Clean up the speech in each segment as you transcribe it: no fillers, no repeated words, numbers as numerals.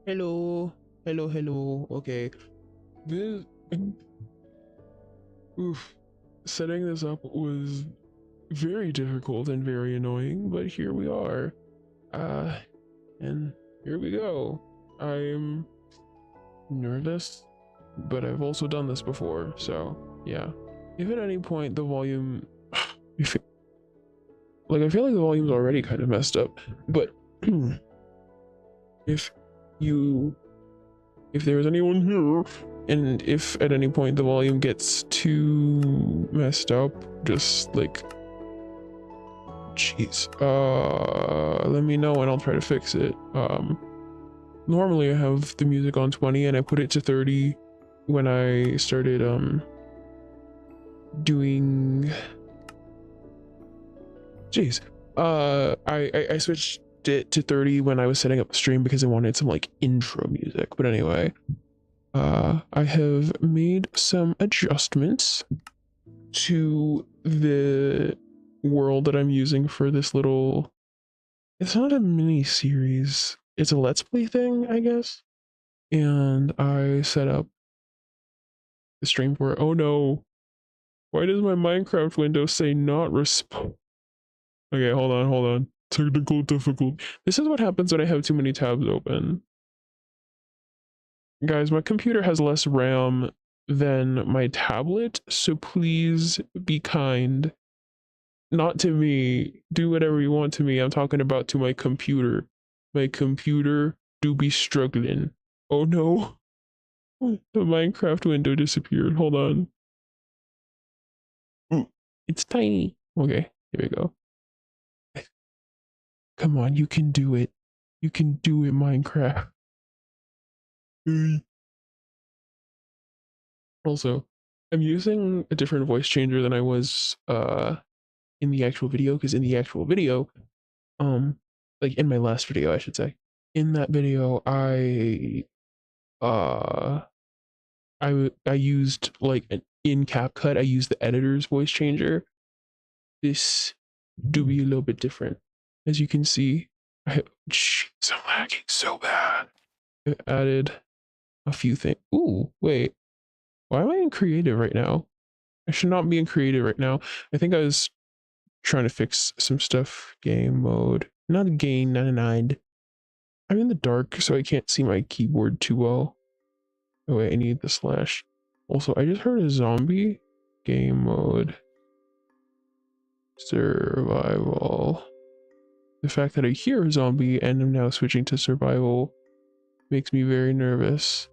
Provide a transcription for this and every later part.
Hello, hello. Okay, this oof, setting this up was very difficult and very annoying, but here we are. Uh, and here we go. I'm nervous, but I've also done this before, so yeah. If at any point the volume, if I feel like the volume's already kind of messed up, but if you if there's anyone here and if at any point the volume gets too messed up, just like jeez, let me know and I'll try to fix it. Normally I have the music on 20 and I put it to 30 when I started doing jeez, I switched it to 30 when I was setting up the stream because I wanted some like intro music. But anyway, I have made some adjustments to the world that I'm using for this little, it's not a mini series, it's a let's play thing, I guess. And I set up the stream for it. Oh no, why does my Minecraft window say not respond? Okay, hold on. Technical difficulty. This is what happens when I have too many tabs open. Guys, my computer has less RAM than my tablet, so please be kind. Not to me. Do whatever you want to me. I'm talking about to my computer. My computer do be struggling. Oh no. The Minecraft window disappeared. Hold on. It's tiny. Okay, here we go. Come on, you can do it. You can do it, Minecraft. Also, I'm using a different voice changer than I was in the actual video, because in the actual video, like in my last video, I should say, in that video, uh I used like in CapCut, I used the editor's voice changer. This do be a little bit different. As you can see, jeez, I'm lagging so bad. I added a few things. Ooh, wait, why am I in creative right now? I should not be in creative right now. I think I was trying to fix some stuff. Game mode, not gain 99. I'm in the dark, so I can't see my keyboard too well. Oh wait, I need the slash. Also, I just heard a zombie. Game mode. Survival. The fact that I hear a zombie and I'm now switching to survival makes me very nervous.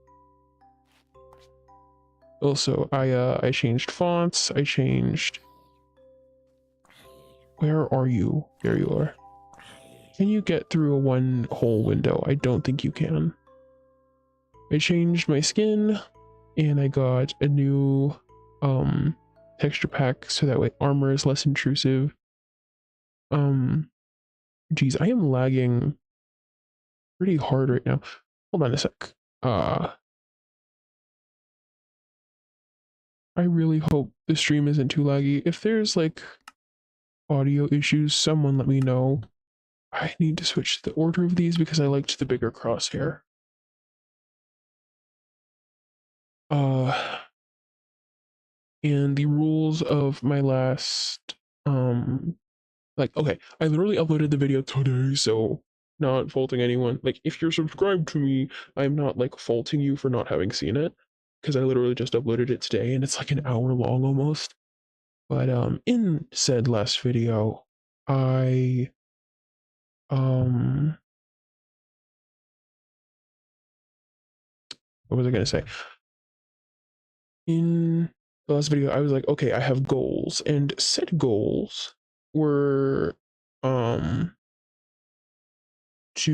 Also, I changed fonts. I changed. Where are you? There you are. Can you get through a one hole window? I don't think you can. I changed my skin and I got a new texture pack so that way armor is less intrusive. Geez, I am lagging pretty hard right now. Hold on a sec. I really hope the stream isn't too laggy. If there's like audio issues, someone let me know. I need to switch the order of these because I liked the bigger crosshair. And the rules of my last like, okay, I literally uploaded the video today, so not faulting anyone. Like, if you're subscribed to me, I'm not like faulting you for not having seen it, because I literally just uploaded it today and it's like an hour long almost. But in said last video, I what was I gonna say? In the last video, I was like, okay, I have goals, and said goals were to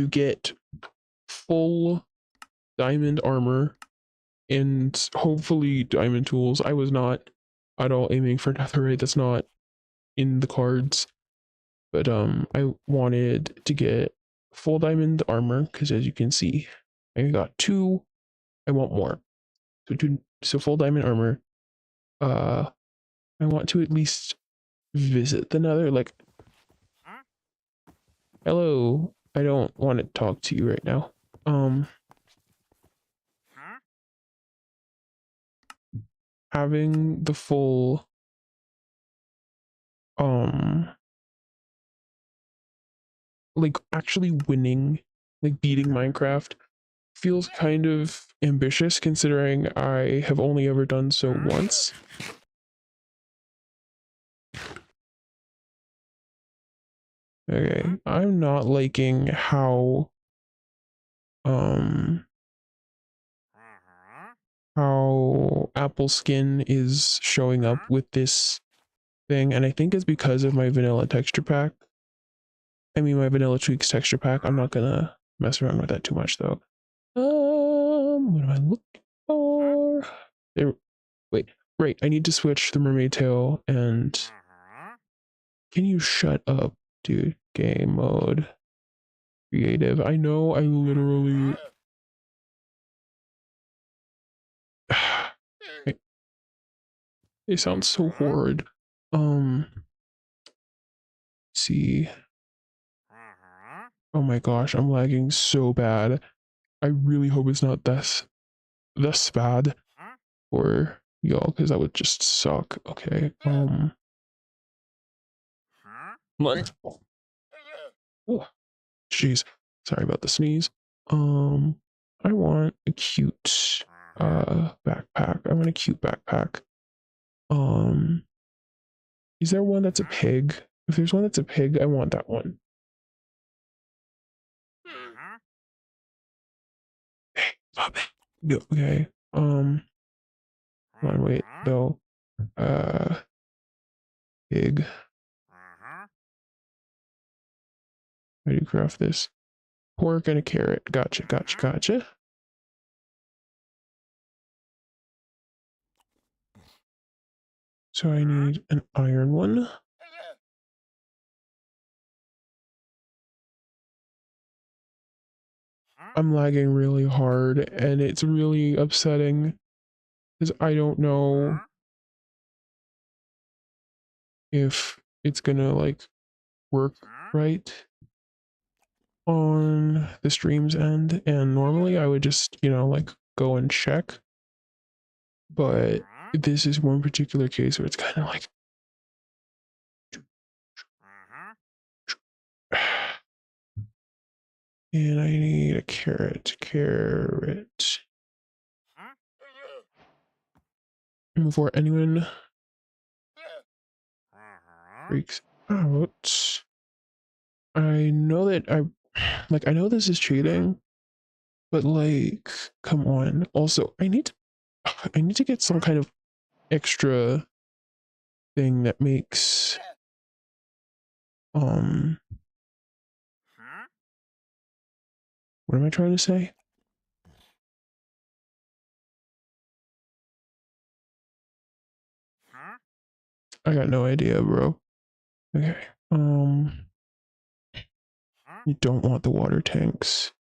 get full diamond armor and hopefully diamond tools. I was not at all aiming for netherite. That's not in the cards. But I wanted to get full diamond armor because as you can see, I got 2. I want more. So full diamond armor. I want to at least visit the nether. Like, hello. I don't want to talk to you right now. having the full like actually winning, like beating Minecraft feels kind of ambitious considering I have only ever done so once. Okay, I'm not liking um how Apple Skin is showing up with this thing, and I think it's because of my vanilla texture pack. I mean my vanilla tweaks texture pack. I'm not gonna mess around with that too much though. What am I looking for? There, wait, right. I need to switch the mermaid tail and can you shut up, dude? Game mode. Creative. I know I literally they sound so horrid. See. Oh my gosh, I'm lagging so bad. I really hope it's not this bad for y'all, because that would just suck. Okay. What? Oh, jeez. Sorry about the sneeze. I want a cute backpack. I want a cute backpack. Um, is there one that's a pig? If there's one that's a pig, I want that one. Hey, stop it. Okay. Come on, wait, though. Pig. How do you craft this? Pork and a carrot. Gotcha, gotcha, gotcha. So I need an iron one. I'm lagging really hard and it's really upsetting because I don't know if it's gonna like work right on the stream's end. And normally I would just, like go and check. But this is one particular case where it's kind of like and I need a carrot. And before anyone freaks out, I know that I know this is cheating, but like, come on. Also, I need to get some kind of extra thing that makes, what am I trying to say? I got no idea, bro. Okay. You don't want the water tanks.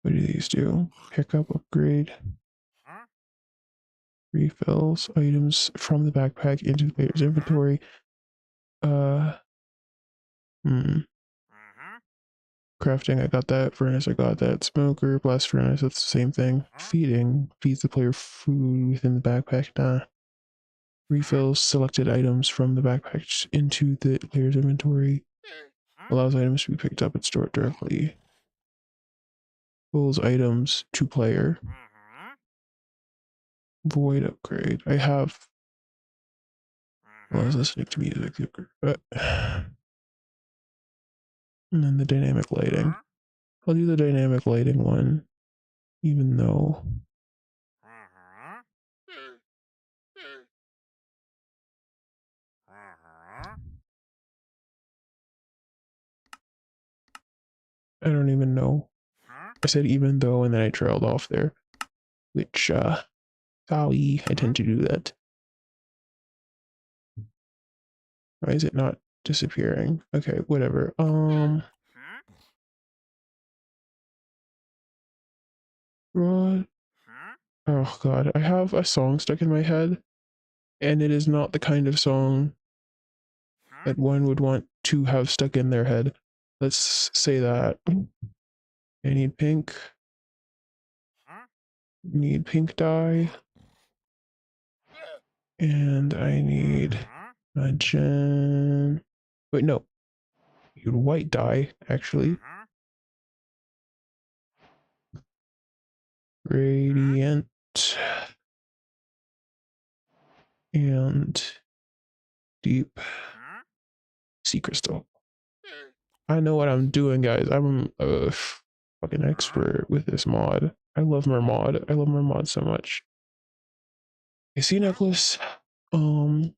What do these do? Pick up, upgrade, refills, items from the backpack into the player's inventory. Crafting, I got that. Furnace, I got that. Smoker, blast furnace, that's the same thing. Feeding, feeds the player food within the backpack. Nah. Refills selected items from the backpack into the player's inventory. Allows items to be picked up and stored directly. Pulls items to player. Void upgrade. I have. Well, I was listening to music. And then the dynamic lighting. I'll do the dynamic lighting one, even though. I don't even know. I said even though, and then I trailed off there, which, sorry, I tend to do that. Why is it not disappearing? Okay, whatever. What? Oh god, I have a song stuck in my head, and it is not the kind of song that one would want to have stuck in their head. Let's say that. I need pink. Need pink dye. And I need a gen. Wait, no. You need white dye, actually. Radiant. And deep sea crystal. I know what I'm doing, guys. I'm a fucking expert with this mod. I love my mod. I love my mod so much. I see necklace. Do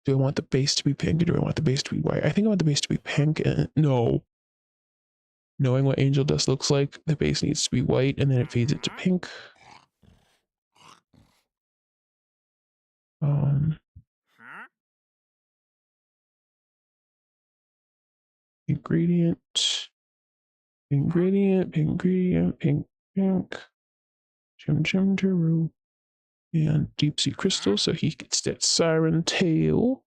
I want the base to be pink or do I want the base to be white? I think I want the base to be pink. And no. Knowing what angel dust looks like, the base needs to be white and then it fades it to pink. Ingredient, pink, Jim Turu, and deep sea crystal. So he gets that siren tail.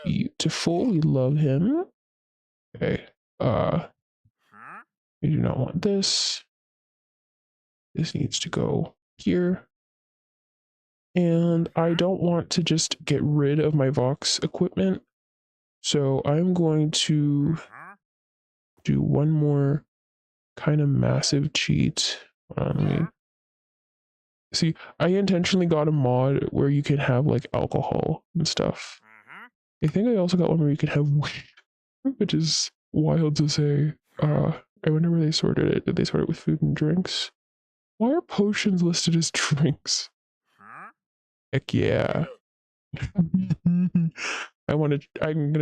Beautiful. We love him. Okay. We do not want this. This needs to go here. And I don't want to just get rid of my Vox equipment. So I'm going to do one more kind of massive cheat. Let me see. I intentionally got a mod where you can have like alcohol and stuff. I think I also got one where you can have weed, which is wild to say. I wonder where they sorted it. Did they sort it with food and drinks? Why are potions listed as drinks? Heck yeah. I'm gonna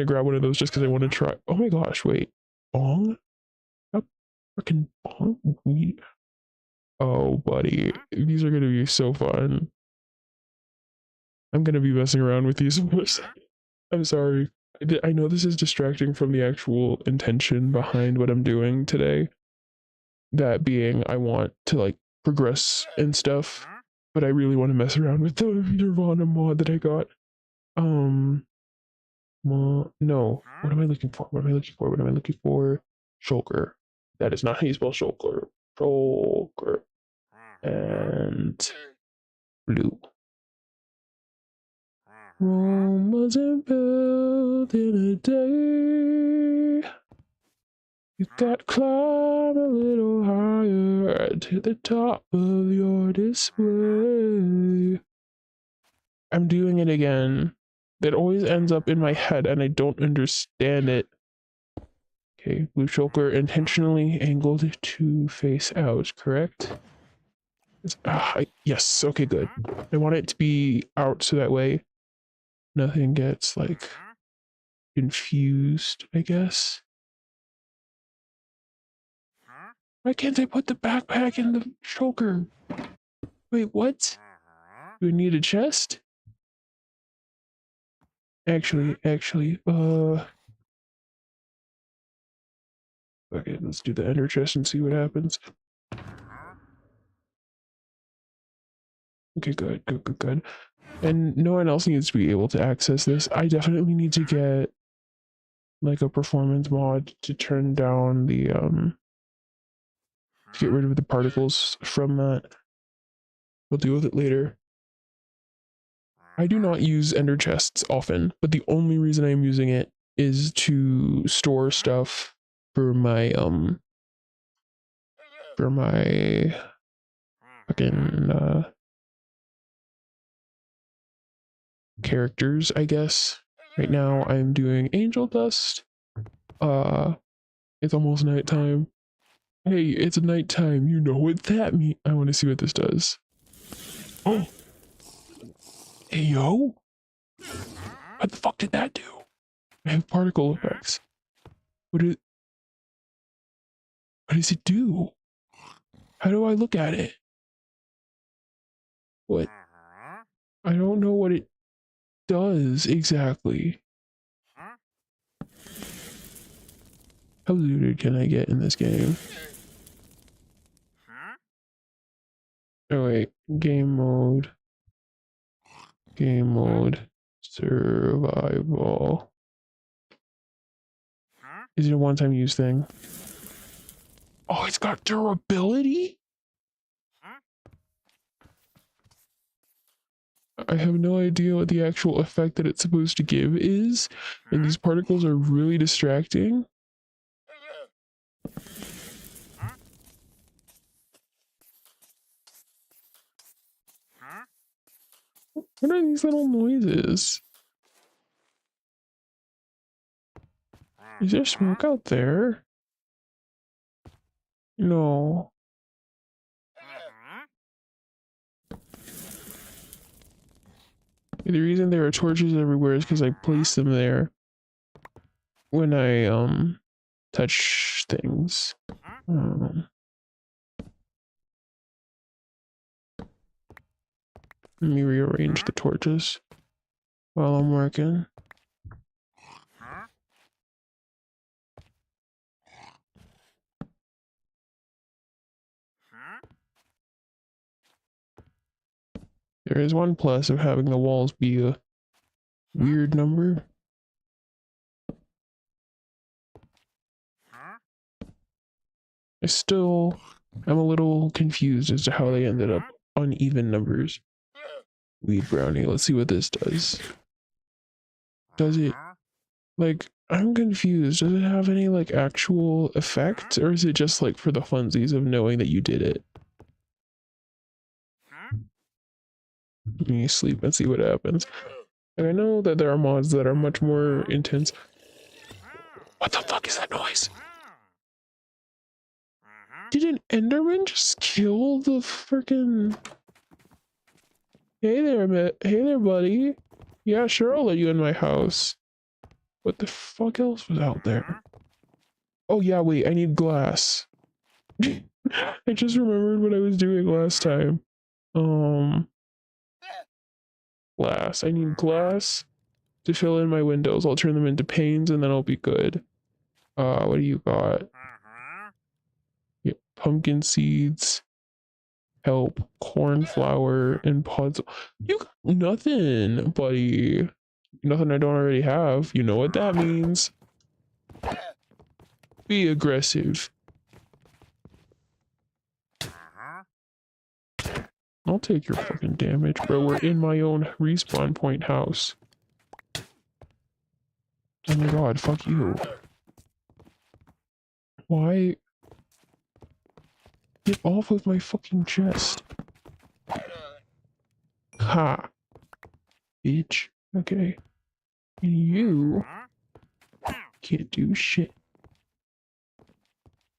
grab one of those just because I want to try. Oh my gosh, wait. Bong? A freaking bong? Weed? Oh, buddy. These are gonna be so fun. I'm gonna be messing around with these. I'm sorry. I know this is distracting from the actual intention behind what I'm doing today. That being, I want to like progress and stuff, but I really want to mess around with the Nirvana mod that I got. No. What am I looking for? What am I looking for? What am I looking for? Shulker. That is not how you spell Shulker. Shulker. And blue. Rome wasn't built in a day. You got to climb a little higher to the top of your display. I'm doing it again. That always ends up in my head and I don't understand it. Okay, blue shulker intentionally angled to face out, correct? Yes, okay, good. I want it to be out so that way nothing gets like confused, I guess. Why can't I put the backpack in the shulker? Wait, what? Do we need a chest? Actually, okay, let's do the ender chest and see what happens. Okay, good. And no one else needs to be able to access this. I definitely need to get like a performance mod to turn down the to get rid of the particles from that. We'll deal with it later. I do not use ender chests often, but the only reason I'm using it is to store stuff for my fucking characters, I guess. Right now I'm doing angel dust. It's almost nighttime. Hey, it's nighttime. You know what that means. I want to see what this does. Oh. Hey, yo. What the fuck did that do? I have particle effects. What does it do? How do I look at it? What? I don't know what it does exactly. How looted can I get in this game? Oh wait, game mode, survival. Is it a one-time use thing? Oh, it's got durability? I have no idea what the actual effect that it's supposed to give is, and these particles are really distracting. What are these little noises? Is there smoke out there? No. The reason there are torches everywhere is because I placed them there when I touch things. Let me rearrange the torches while I'm working. There is one plus of having the walls be a weird number. I'm a little confused as to how they ended up on even numbers. Weed brownie, let's see what this does. Does it, like, I'm confused. Does it have any, like, actual effect? Or is it just, like, for the funsies of knowing that you did it? Let me sleep and see what happens. And I know that there are mods that are much more intense. What the fuck is that noise? Did an Enderman just kill the freaking... Hey there, buddy. Yeah, sure, I'll let you in my house. What the fuck else was out there? Oh yeah, wait, I need glass. I just remembered what I was doing last time. Glass. I need glass to fill in my windows. I'll turn them into panes and then I'll be good. What do you got? Yeah, pumpkin seeds. Help. Corn flour and pods. You got nothing, buddy. Nothing I don't already have. You know what that means. Be aggressive. I'll take your fucking damage, bro. We're in my own respawn point house. Oh my god, fuck you. Why? Get off of my fucking chest. Ha. Bitch. Okay. And you can't do shit.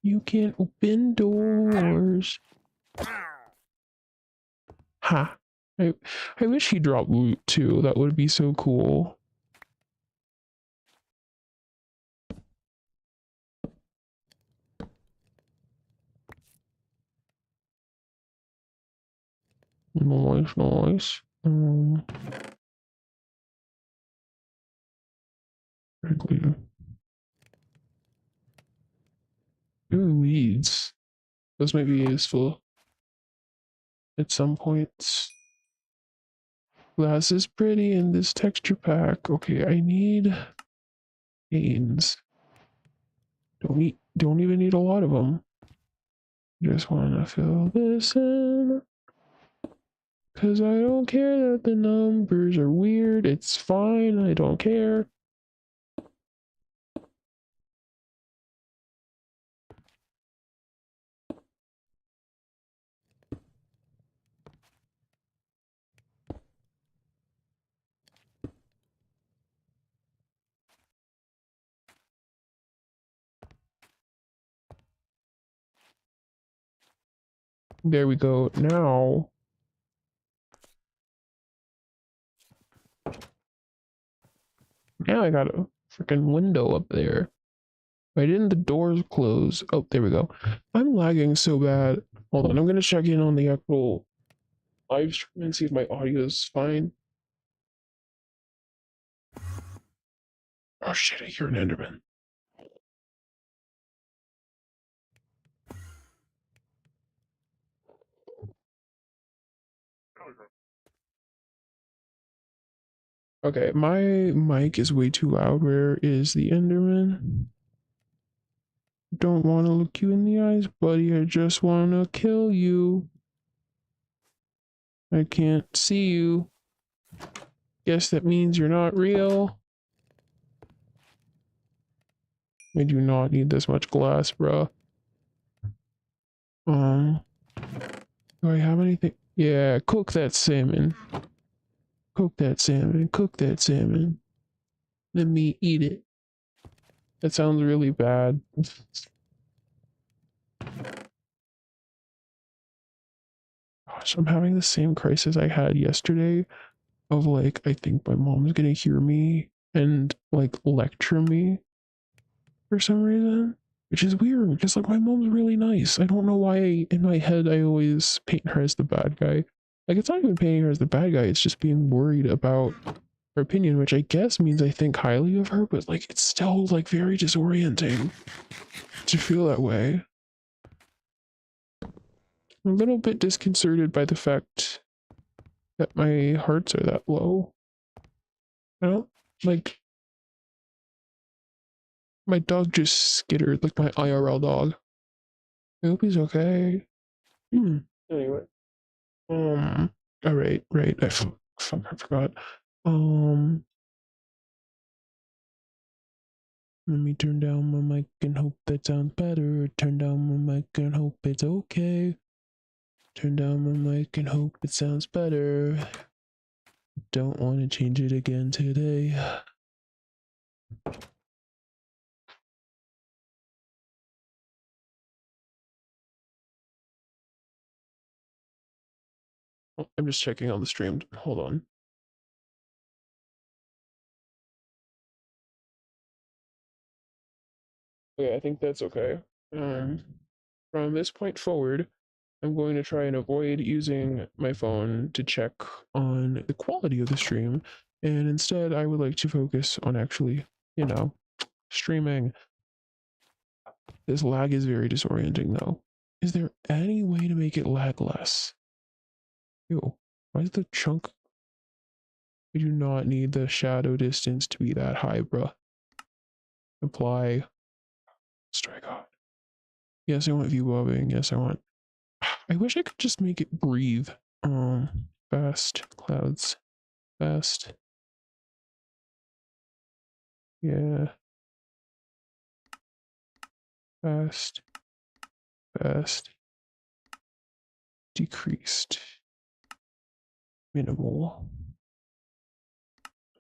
You can't open doors. Ha. I wish he dropped loot too. That would be so cool. Nice, nice. Ooh, weeds. Those might be useful at some points. Glass is pretty in this texture pack. Okay, I need panes. Don't even need a lot of them. Just wanna fill this in. Cause I don't care that the numbers are weird. It's fine, I don't care. There we go. Now I got a freaking window up there. Why didn't the doors close? Oh, there we go. I'm lagging so bad. Hold on, I'm gonna check in on the actual live stream and see if my audio is fine. Oh shit, I hear an Enderman. Okay, my mic is way too loud. Where is the Enderman? Don't want to look you in the eyes, buddy. I just want to kill you. I can't see you. Guess that means you're not real. I do not need this much glass, bro. Do I have anything? Yeah, cook that salmon. Cook that salmon. Cook that salmon. Let me eat it. That sounds really bad. Gosh, I'm having the same crisis I had yesterday of like, I think my mom's gonna hear me and like lecture me for some reason, which is weird because like my mom's really nice. I don't know why in my head I always paint her as the bad guy. Like it's not even painting her as the bad guy, it's just being worried about her opinion, which I guess means I think highly of her, but like it's still like very disorienting to feel that way. I'm a little bit disconcerted by the fact that my hearts are that low. I don't like my dog just skittered like my IRL dog. I hope he's okay. Anyway, all right, right. Fuck, I forgot. Um, Let me turn down my mic and hope that sounds better. Turn down my mic and hope it's okay. Turn down my mic and hope it sounds better. Don't want to change it again today. Oh, I'm just checking on the stream. Hold on. Okay, I think that's okay. Um, from this point forward, I'm going to try and avoid using my phone to check on the quality of the stream, and instead I would like to focus on actually, you know, streaming. This lag is very disorienting though. Is there any way to make it lag less? Ew, why is the chunk? We do not need the shadow distance to be that high, bruh. Apply. Strike out. Yes, I want view bobbing. Yes, I want. I wish I could just make it breathe. Fast clouds. Fast. Yeah. Fast. Fast. Decreased. Minimal.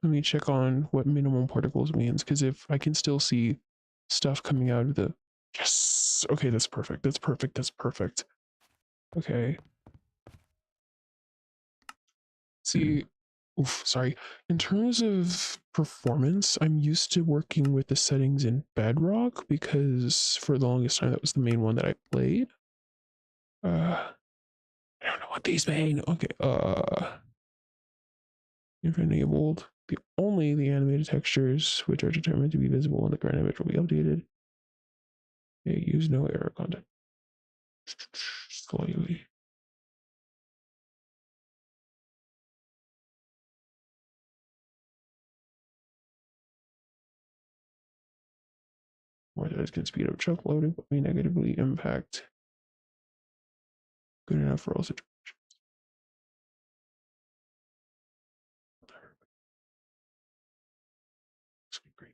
Let me check on what minimal particles means, because if I can still see stuff coming out of the... Yes! Okay, that's perfect. That's perfect. That's perfect. Okay. See, oof, sorry. In terms of performance, I'm used to working with the settings in Bedrock because for the longest time that was the main one that I played. I don't know what these mean. Okay, if enabled, the animated textures which are determined to be visible in the current image will be updated. Okay, use no error content. Slightly. More that can speed up chunk loading but may negatively impact. Good enough for all situations. Great.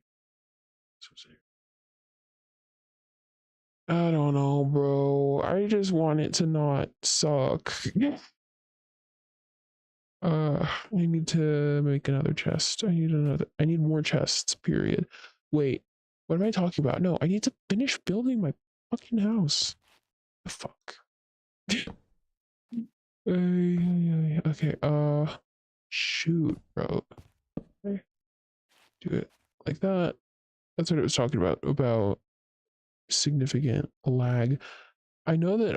I don't know, bro. I just want it to not suck. I need to make another chest. I need more chests, period. Wait, what am I talking about? No, I need to finish building my fucking house. The fuck? Okay, shoot, bro. Okay, do it like that. That's what it was talking about significant lag. I know that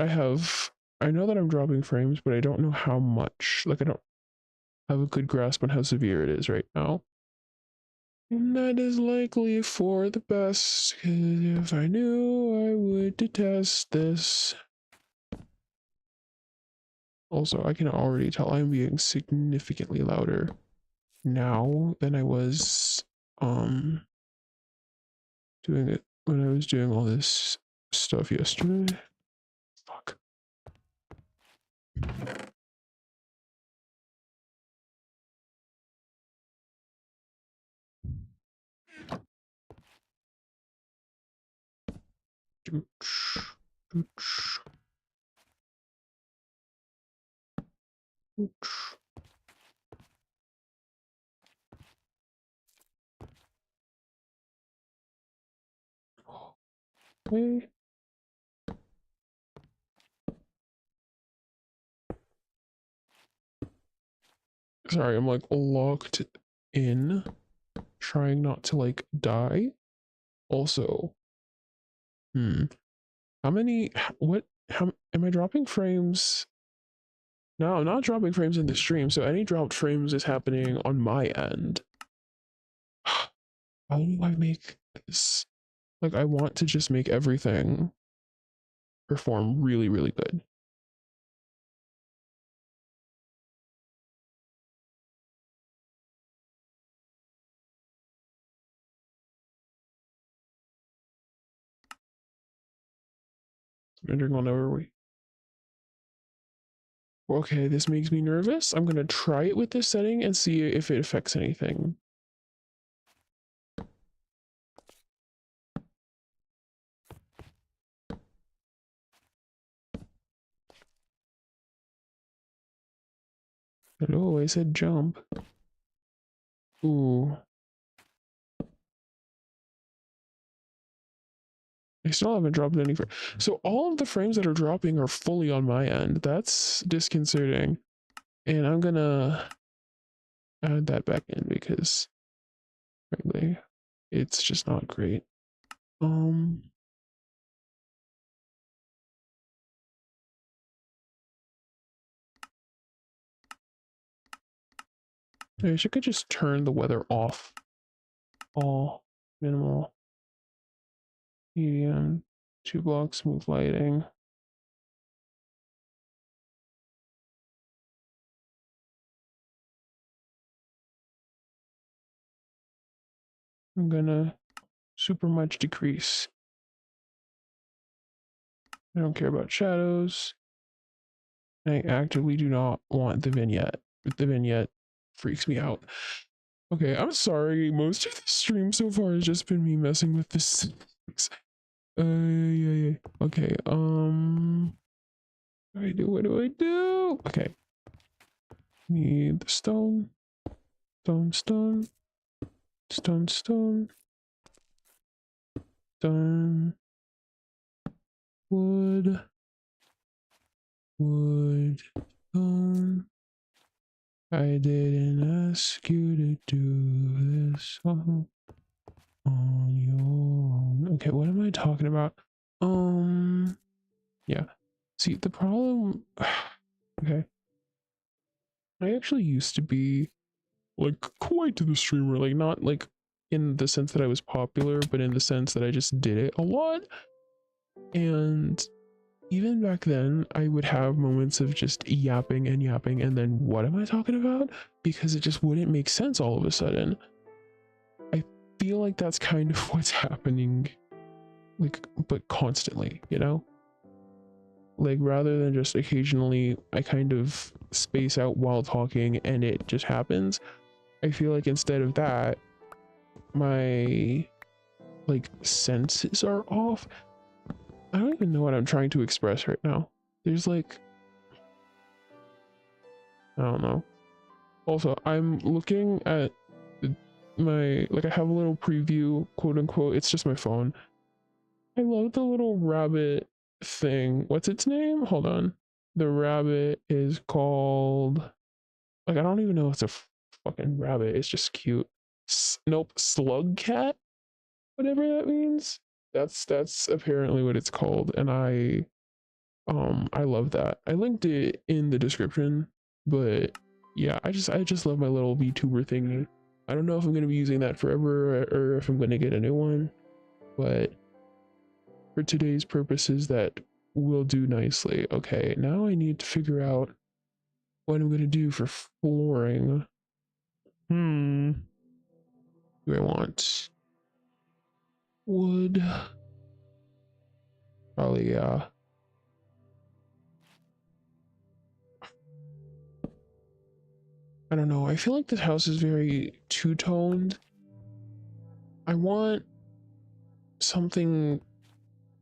I know that I'm dropping frames, but I don't know how much. Like, I don't have a good grasp on how severe it is right now. And that is likely for the best, because if I knew, I would detest this. Also, I can already tell I'm being significantly louder now than I was doing it when I was doing all this stuff yesterday. Fuck. Dooch, dooch, dooch. Okay. Sorry, I'm like locked in, trying not to like die. Also, how many, what, how am I dropping frames? No, I'm not dropping frames in the stream, so any dropped frames is happening on my end. How do I make this? Like, I want to just make everything perform really, really good. Wondering whenever we. Okay, this makes me nervous. I'm gonna try it with this setting and see if it affects anything. Hello, I said jump. Ooh. I still haven't dropped any frame. So all of the frames that are dropping are fully on my end. That's disconcerting. And I'm gonna add that back in because frankly, it's just not great. I wish I could just turn the weather off. All minimal, medium, 2 blocks, smooth lighting. I'm gonna super much decrease. I don't care about shadows. I actively do not want the vignette. The vignette freaks me out. Okay, I'm sorry. Most of the stream so far has just been me messing with this. Yeah. Okay, what do I do? Okay. Need the stone. Stone. Stone. Stone. Wood. Stone. I didn't ask you to do this on your own. Okay, what am I talking about? Yeah. See, the problem. Okay. I actually used to be like quite the streamer, like not like in the sense that I was popular, but in the sense that I just did it a lot. And even back then, I would have moments of just yapping, and then what am I talking about? Because it just wouldn't make sense all of a sudden. I feel like that's kind of what's happening, like, but constantly, you know? Like, rather than just occasionally, I kind of space out while talking and it just happens. I feel like instead of that, my, like, senses are off. I don't even know what I'm trying to express right now. There's like, I don't know. Also, I'm looking at my, like, I have a little preview, quote unquote. It's just my phone. I love the little rabbit thing. What's its name? Hold on. The rabbit is called, like, I don't even know if it's a fucking rabbit. It's just cute. Nope, slug cat, whatever that means. That's apparently what it's called, and I love that. I linked it in the description, but yeah, I just love my little VTuber thingy. I don't know if I'm gonna be using that forever or if I'm gonna get a new one, but for today's purposes, that will do nicely. Okay, now I need to figure out what I'm gonna do for flooring. Do I want wood? Probably, yeah. I don't know. I feel like this house is very two-toned. I want something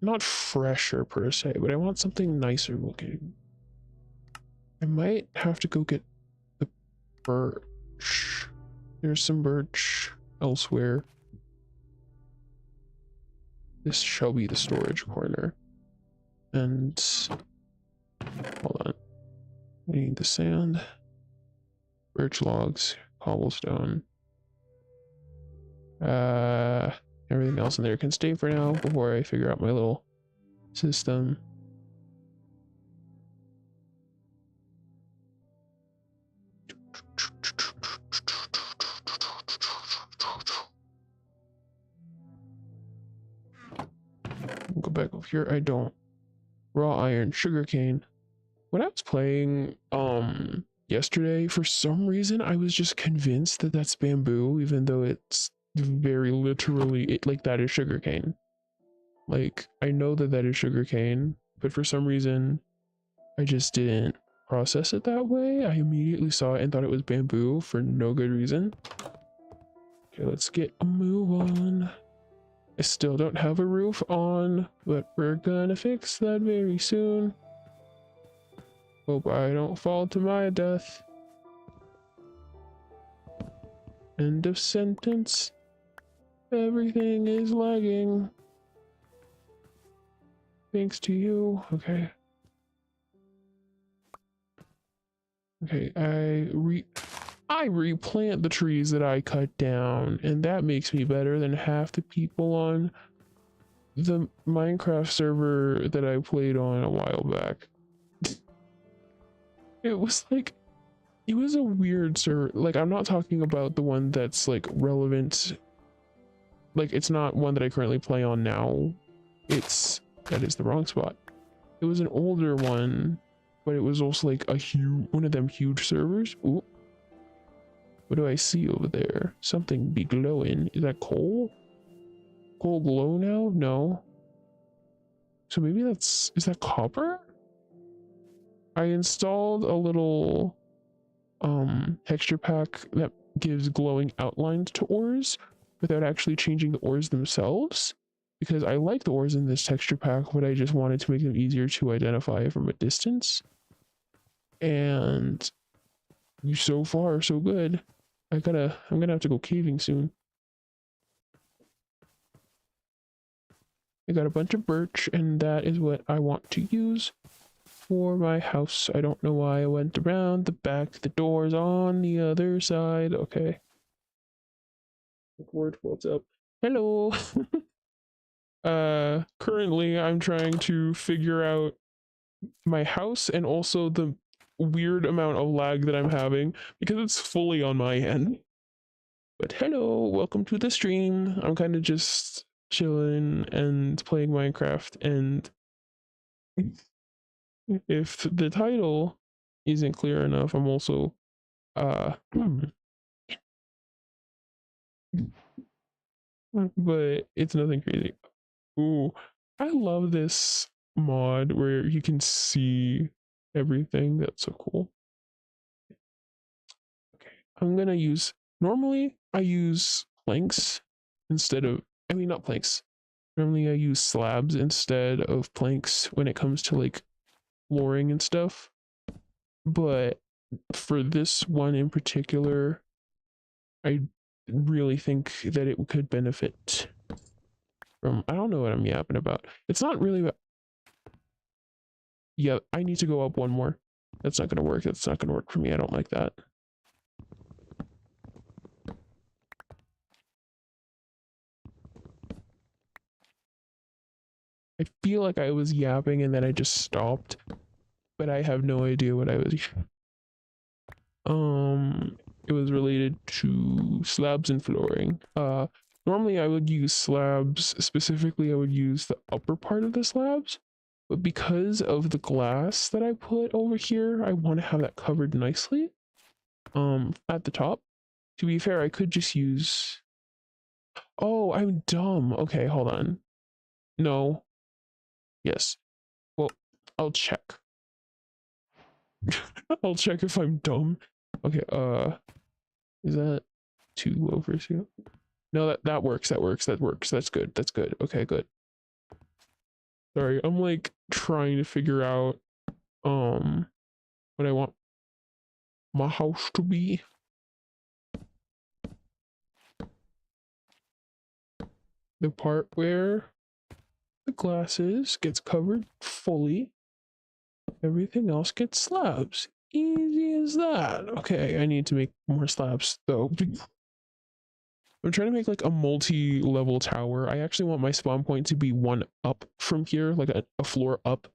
not fresher per se, but I want something nicer looking. I might have to go get the birch. There's some birch elsewhere. This shall be the storage corner. And hold on. I need the sand, birch logs, cobblestone. Everything else in there can stay for now before I figure out my little system. Go back over here. I don't. Raw iron, sugarcane. When I was playing yesterday, for some reason I was just convinced that that's bamboo, even though it's very literally like that is sugarcane. Like I know that that is sugarcane, but for some reason I just didn't process it that way. I immediately saw it and thought it was bamboo for no good reason. Okay, let's get a move on. I still don't have a roof on, but we're gonna fix that very soon. Hope I don't fall to my death. End of sentence. Everything is lagging. Thanks to you. Okay. Okay, I replant the trees that I cut down, and that makes me better than half the people on the Minecraft server that I played on a while back. It was like, it was a weird server. Like, I'm not talking about the one that's like relevant. Like, it's not one that I currently play on now. That is the wrong spot. It was an older one, but it was also like a huge, one of them huge servers. Ooh. What do I see over there? Something be glowing. Is that coal? Coal glow now? No. So maybe is that copper? I installed a little texture pack that gives glowing outlines to ores without actually changing the ores themselves, because I like the ores in this texture pack, but I just wanted to make them easier to identify from a distance. And so far so good. I'm gonna have to go caving soon. I got a bunch of birch, and that is what I want to use for my house. I don't know why I went around the back. The door's on the other side. Okay. Word, what's up? Hello. Currently I'm trying to figure out my house and also the weird amount of lag that I'm having because it's fully on my end. But hello, welcome to the stream. I'm kind of just chilling and playing Minecraft, and if the title isn't clear enough, I'm also but it's nothing crazy. Ooh, I love this mod where you can see everything. That's so cool. Okay, I'm gonna use, normally I use planks instead of, I mean not planks. Normally I use slabs instead of planks when it comes to like flooring and stuff. But for this one in particular, I really think that it could benefit from, I don't know what I'm yapping about. It's not really about, yeah, I need to go up one more. That's not gonna work. That's not gonna work for me. I don't like that. I feel like I was yapping and then I just stopped, but I have no idea what I was. It was related to slabs and flooring. Normally I would use slabs, specifically I would use the upper part of the slabs, but because of the glass that I put over here, I want to have that covered nicely at the top. To be fair, I could just use, oh, I'm dumb. Okay, hold on. No. Yes. Well, I'll check. I'll check if I'm dumb. Okay, is that too low for you? No, that works. That works. That works. That's good. That's good. Okay, good. Sorry, I'm like trying to figure out what I want my house to be. The part where the glasses gets covered fully. Everything else gets slabs. Easy as that. Okay, I need to make more slabs though. I'm trying to make like a multi-level tower. I actually want my spawn point to be one up from here, like a floor up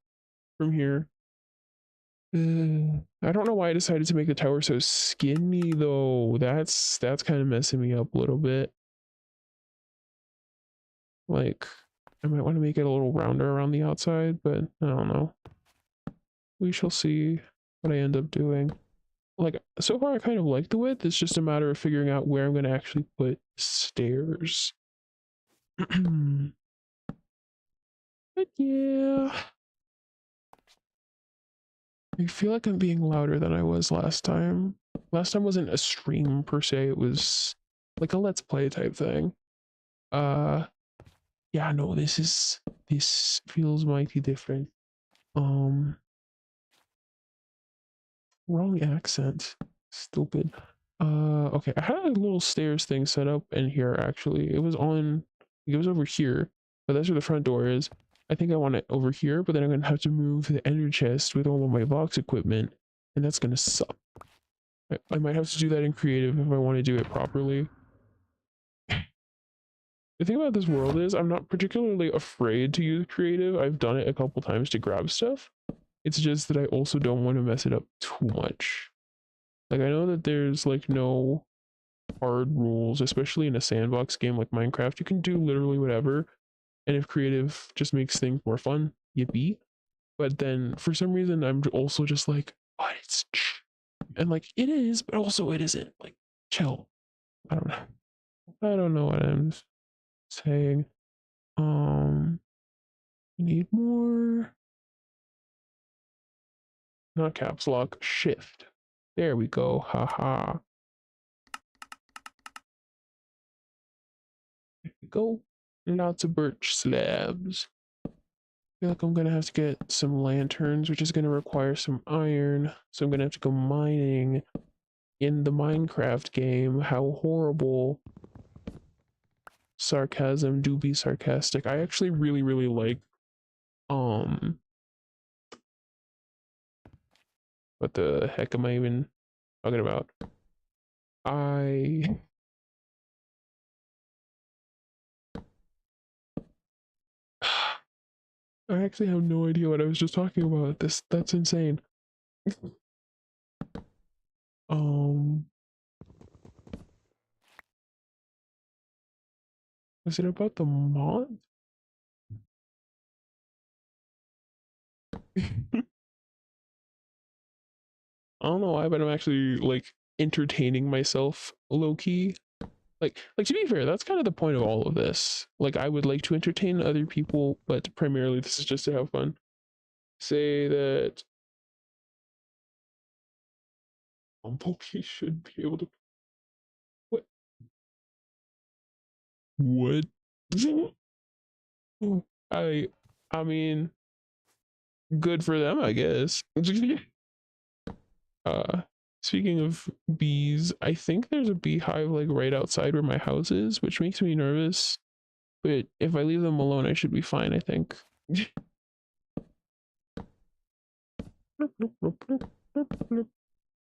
from here. I don't know why I decided to make the tower so skinny though. That's kind of messing me up a little bit. Like, I might want to make it a little rounder around the outside, but I don't know. We shall see what I end up doing. Like, so far I kind of like the width. It's just a matter of figuring out where I'm going to actually put stairs. But yeah. I feel like I'm being louder than I was last time. Last time wasn't a stream per se, it was like a let's play type thing. Yeah, no, this feels mighty different. Wrong accent. Stupid. Okay, I had a little stairs thing set up in here actually. It was over here, but that's where the front door is. I think I want it over here, but then I'm gonna have to move the ender chest with all of my box equipment, and that's gonna suck. I might have to do that in creative if I want to do it properly. The thing about this world is I'm not particularly afraid to use creative. I've done it a couple times to grab stuff. It's just that I also don't want to mess it up too much. Like I know that there's like no hard rules, especially in a sandbox game like Minecraft. You can do literally whatever, and if creative just makes things more fun, yippee. But then for some reason I'm also just like, what? And like it is, but also it isn't. Like chill. I don't know. I don't know what I'm saying. You need more. Not caps lock, shift. There we go. Haha. There we go. Lots of birch slabs. I feel like I'm gonna have to get some lanterns, which is gonna require some iron. So I'm gonna have to go mining in the Minecraft game. How horrible. Sarcasm, do be sarcastic. I actually really like um what the heck am I even talking about? I I actually have no idea what I was just talking about. That's insane. Um, was it about the mod? I don't know why, but I'm actually like entertaining myself low key. Like to be fair, that's kind of the point of all of this. Like I would like to entertain other people, but primarily this is just to have fun. Say that Pokey should be able to. What? What? I I mean, good for them, I guess. Uh, speaking of bees, I think there's a beehive like right outside where my house is, which makes me nervous. But if I leave them alone, I should be fine, I think.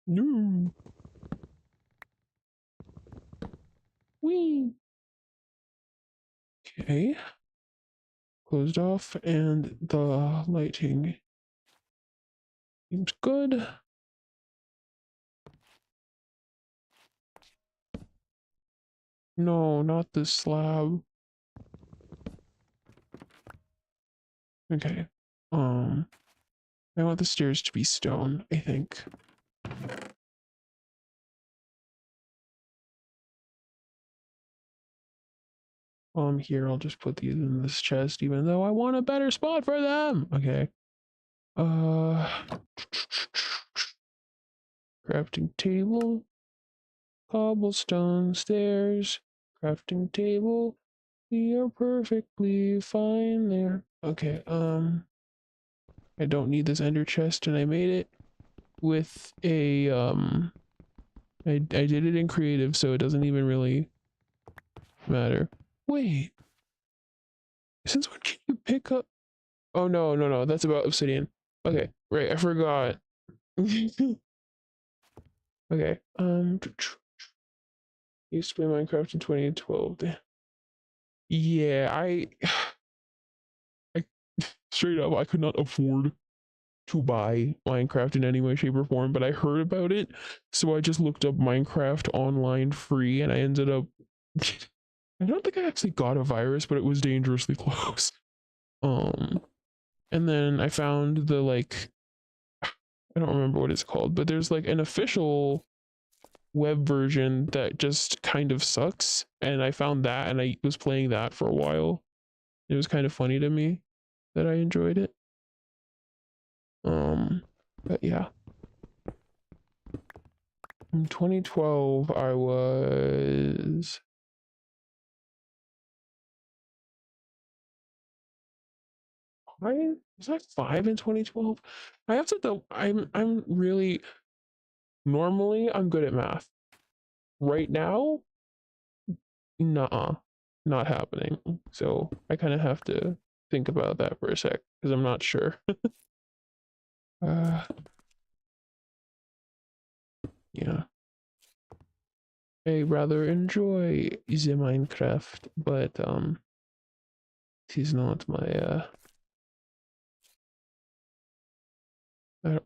No. Wee. Okay. Closed off, and the lighting seems good. No, not this slab. Okay. I want the stairs to be stone, I think. While I'm here, I'll just put these in this chest, even though I want a better spot for them. Okay. Crafting table, cobblestone stairs, crafting table, We are perfectly fine there. Okay, I don't need this ender chest, and I made it with a, I did it in creative, so it doesn't even really matter. Wait, since when can you pick up? Oh, no, that's about obsidian. Okay, right, I forgot. Okay, used to play Minecraft in 2012. Yeah, I straight up, I could not afford to buy Minecraft in any way, shape, or form, but I heard about it, so I just looked up Minecraft online free, and I ended up. I don't think I actually got a virus, but it was dangerously close. Um, and then I found the like, I don't remember what it's called, but there's like an official web version that just kind of sucks, and I found that, and I was playing that for a while. It was kind of funny to me that I enjoyed it. But yeah. In 2012, I was five. Was I five in 2012? I have to though. I'm really normally I'm good at math. Right now, nah, not happening. So I kind of have to think about that for a sec because I'm not sure. uh, yeah. I rather enjoy the Minecraft, but he's not my what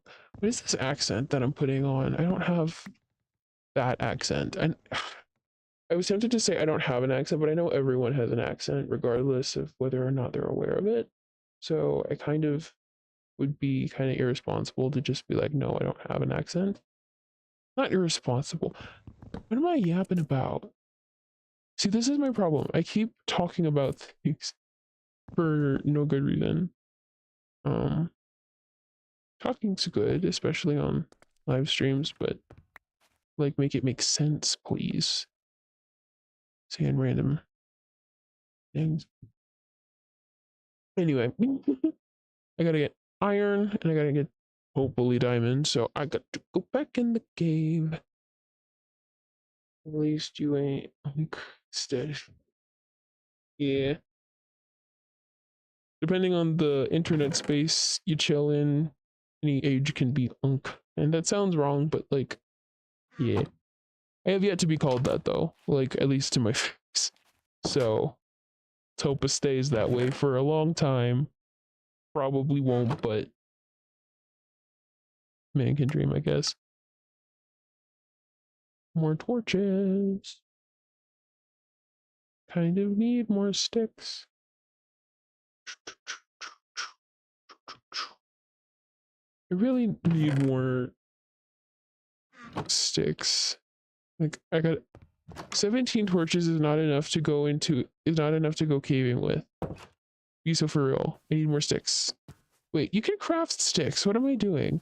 is this accent that I'm putting on? I don't have that accent. And I was tempted to say I don't have an accent, but I know everyone has an accent regardless of whether or not they're aware of it. So I kind of would be kind of irresponsible to just be like, no, I don't have an accent. Not irresponsible. What am I yapping about? See, this is my problem. I keep talking about things for no good reason. Um, Talking's good, especially on live streams, but like make it make sense, please. Saying random things. Anyway, I gotta get iron and I gotta get hopefully diamond, so I got to go back in the cave. At least you ain't instead. Yeah. Depending on the internet space you chill in, any age can be unk. And that sounds wrong, but like, yeah. I have yet to be called that though, like at least to my face. So let's hope it stays that way for a long time. Probably won't, but man can dream, I guess. More torches. Kind of need more sticks. I really need more sticks. Like I got 17 torches is not enough to go caving with. Be so for real. I need more sticks. Wait, you can craft sticks. What am I doing?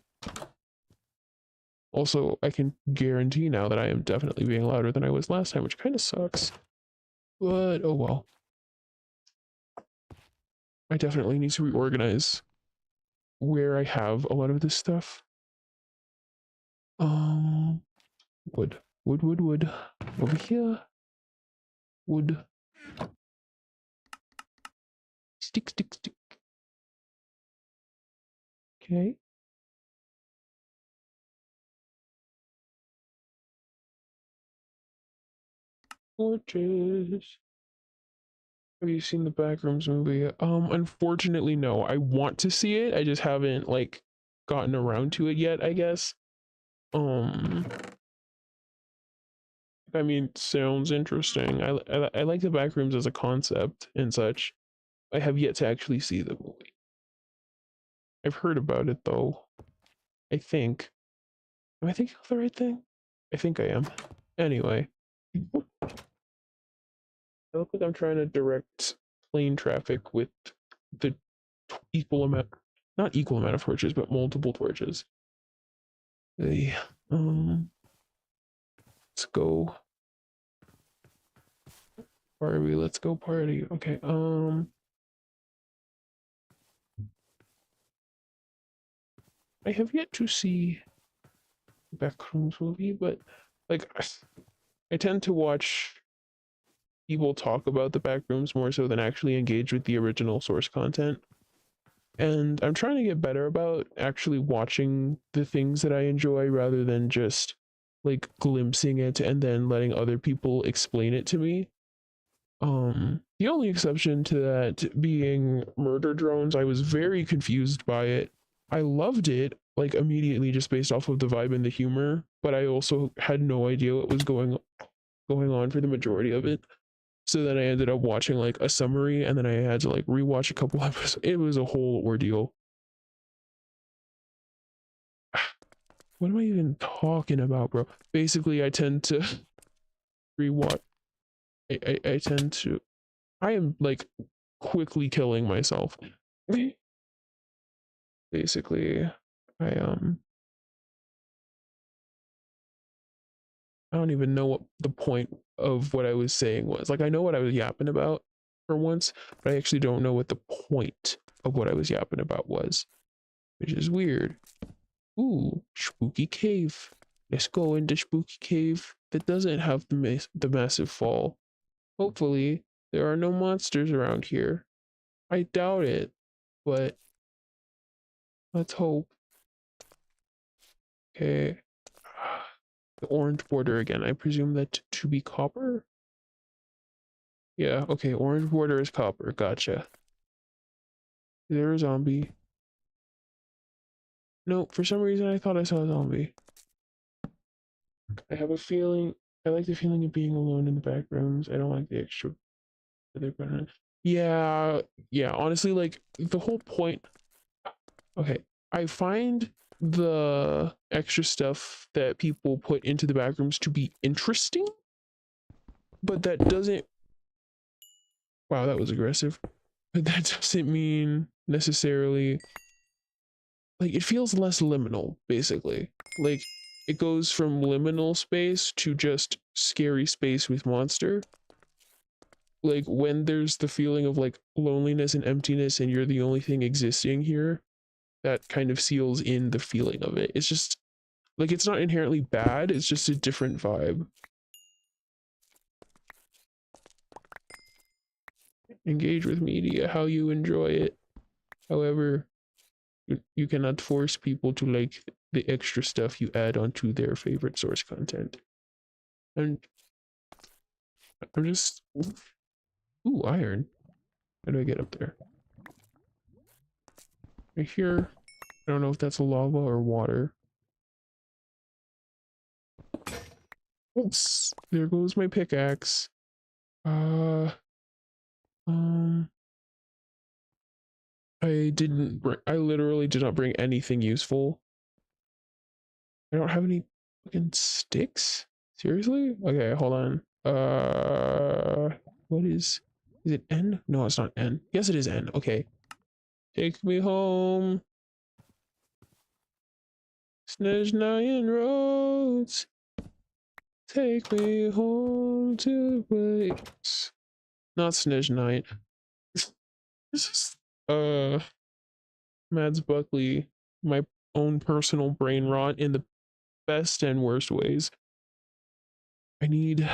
Also, I can guarantee now that I am definitely being louder than I was last time, which kind of sucks. But oh well. I definitely need to reorganize where I have a lot of this stuff. Wood. Wood. Over here. Wood. Stick. Okay. Torches. Have you seen the Backrooms movie? Unfortunately, no. I want to see it. I just haven't like gotten around to it yet, I guess. Um, I mean, sounds interesting. I like the Backrooms as a concept and such. I have yet to actually see the movie. I've heard about it though. I think. Am I thinking of the right thing? I think I am. Anyway, I look like I'm trying to direct plane traffic with the equal amount, not equal amount of torches, but multiple torches. Hey, let's go. Barbie, let's go party. Okay, I have yet to see Backrooms movie, but like I tend to watch people talk about the Backrooms more so than actually engage with the original source content. And I'm trying to get better about actually watching the things that I enjoy rather than just like glimpsing it and then letting other people explain it to me. The only exception to that being Murder Drones, I was very confused by it. I loved it like immediately just based off of the vibe and the humor, but I also had no idea what was going on for the majority of it. So then I ended up watching like a summary and then I had to like rewatch a couple episodes. It was a whole ordeal. What am I even talking about, bro? Basically, I tend to rewatch. I tend to. I am like quickly killing myself. Basically, I I don't even know what the point of what I was saying was. Like I know what I was yapping about for once, but I actually don't know what the point of what I was yapping about was, which is weird. Ooh, spooky cave. Let's go into spooky cave that doesn't have the massive fall. Hopefully, there are no monsters around here. I doubt it, but let's hope. Okay. The orange border again. I presume that to be copper? Yeah, okay. Orange border is copper. Gotcha. Is there a zombie? No, for some reason I thought I saw a zombie. I have a feeling. I like the feeling of being alone in the back rooms. I don't like the extra. Yeah, yeah. Honestly, like the whole point. Okay, I find the extra stuff that people put into the back rooms to be interesting, but that doesn't. Wow, that was aggressive. But that doesn't mean necessarily like it feels less liminal, basically. Like it goes from liminal space to just scary space with monster. Like when there's the feeling of like loneliness and emptiness and you're the only thing existing here, that kind of seals in the feeling of it. It's just like it's not inherently bad, it's just a different vibe. Engage with media how you enjoy it. However, you cannot force people to like the extra stuff you add onto their favorite source content. And I'm just ooh, iron. How do I get up there? Right here. I don't know if that's lava or water. Oops. There goes my pickaxe. Uh um I literally did not bring anything useful. I don't have any fucking sticks? Seriously? Okay, hold on. What is it N? No, it's not N. Yes, it is N. Okay. Take me home. Snezhnayan roads. Take me home to the place. Not Snezhnaya. This is, Mads Buckley, my own personal brain rot in the best and worst ways. I need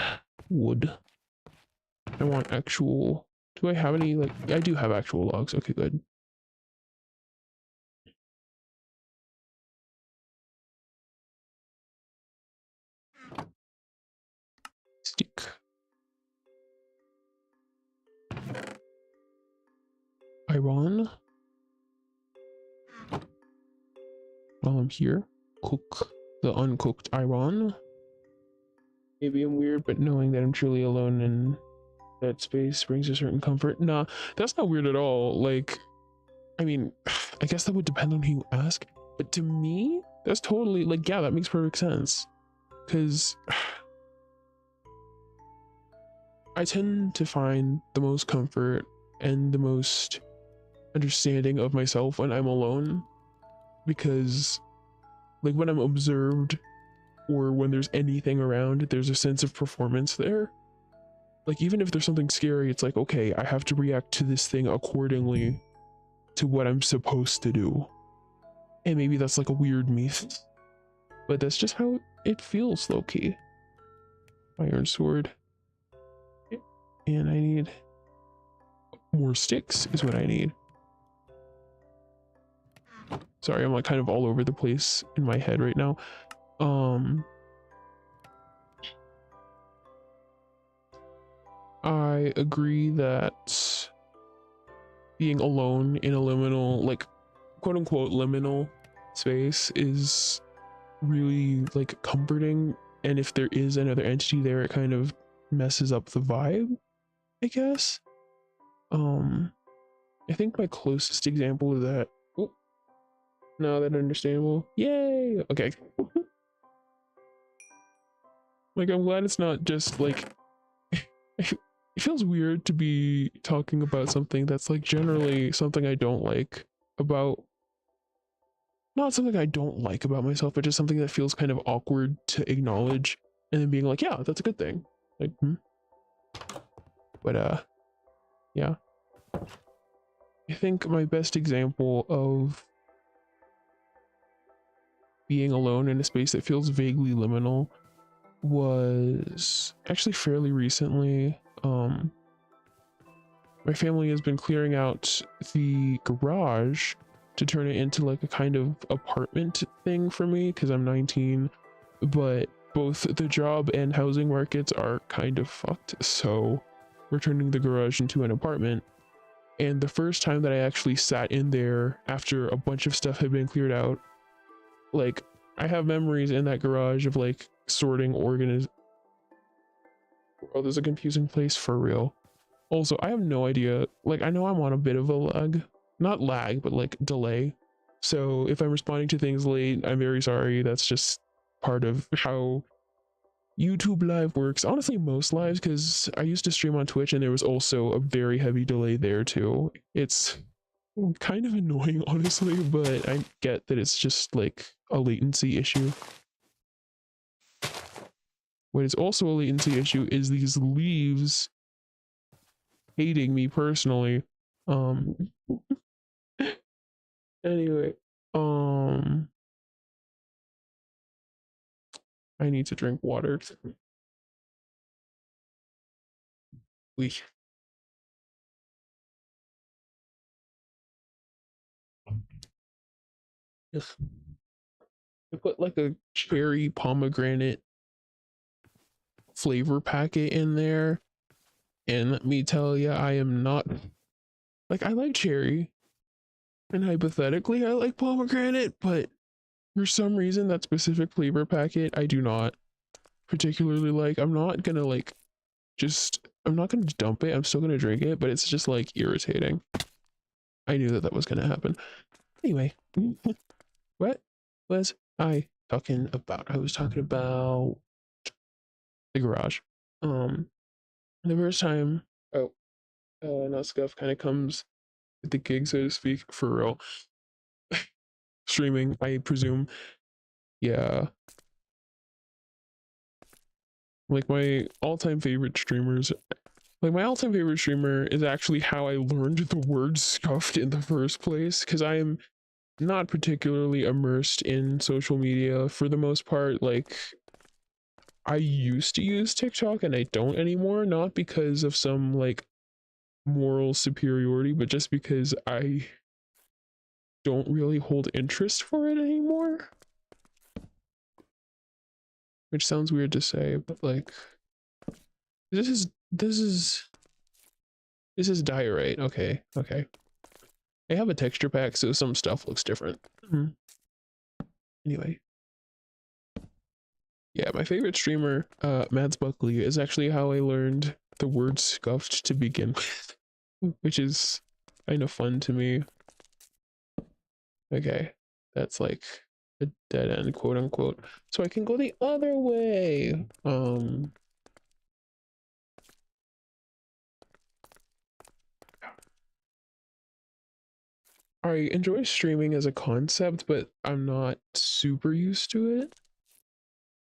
wood. I want actual. Do I have any, like, I do have actual logs. Okay, good. Stick. Iron. While I'm here, cook the uncooked iron. Maybe I'm weird, but knowing that I'm truly alone in that space brings a certain comfort. Nah, that's not weird at all. Like, I mean, I guess that would depend on who you ask, but to me, that's totally like, yeah, that makes perfect sense. Because I tend to find the most comfort and the most understanding of myself when I'm alone. Because, like, when I'm observed or when there's anything around, there's a sense of performance there. like even if there's something scary, it's like, okay, I have to react to this thing accordingly to what I'm supposed to do. And maybe that's like a weird myth, but that's just how it feels, low-key. Iron sword. And I need more sticks is what I need. Sorry, I'm like kind of all over the place in my head right now. I agree that being alone in a liminal, like quote unquote liminal space is really like comforting. And if there is another entity there, it kind of messes up the vibe, I guess. I think my closest example of that. Oh, no, that's understandable. Yay! Okay. Like, I'm glad it's not just like. It feels weird to be talking about something that's like generally something I don't like about. Not something I don't like about myself, but just something that feels kind of awkward to acknowledge and then being like, yeah, that's a good thing. Like, But, yeah. I think my best example of being alone in a space that feels vaguely liminal was actually fairly recently. My family has been clearing out the garage to turn it into like a kind of apartment thing for me because I'm 19, but both the job and housing markets are kind of fucked, so we're turning the garage into an apartment. And the first time that I actually sat in there after a bunch of stuff had been cleared out, like I have memories in that garage of like sorting oh, there's a confusing place for real. Also, I have no idea, like I know I'm on a bit of a lag, not lag, but like delay. So if I'm responding to things late, I'm very sorry. That's just part of how YouTube live works. Honestly, most lives, because I used to stream on Twitch and there was also a very heavy delay there too. It's kind of annoying, honestly, but I get that it's just like a latency issue. What is also a latency issue is these leaves hating me personally. Um, anyway, I need to drink water. We I put like a cherry pomegranate flavor packet in there, and let me tell you, I am not like I like cherry, and hypothetically, I like pomegranate, but for some reason, that specific flavor packet, I do not particularly like. I'm not gonna like I'm not gonna dump it. I'm still gonna drink it, but it's just like irritating. I knew that that was gonna happen. Anyway, what was I talking about? I was talking about the garage. Um, the first time, oh, now Scuff kind of comes with the gig, so to speak, for real. Streaming, I presume. Yeah. Like my all-time favorite streamers, like my all-time favorite streamer is actually how I learned the word scuffed in the first place, because I am not particularly immersed in social media for the most part. Like I used to use TikTok and I don't anymore, not because of some like moral superiority, but just because I don't really hold interest for it anymore. Which sounds weird to say, but like this is this is this is diorite. Okay, okay. I have a texture pack, so some stuff looks different. Anyway. Yeah, my favorite streamer, Mads Buckley, is actually how I learned the word scuffed to begin with, which is kind of fun to me. Okay, that's like a dead end, quote unquote. So I can go the other way. I enjoy streaming as a concept, but I'm not super used to it.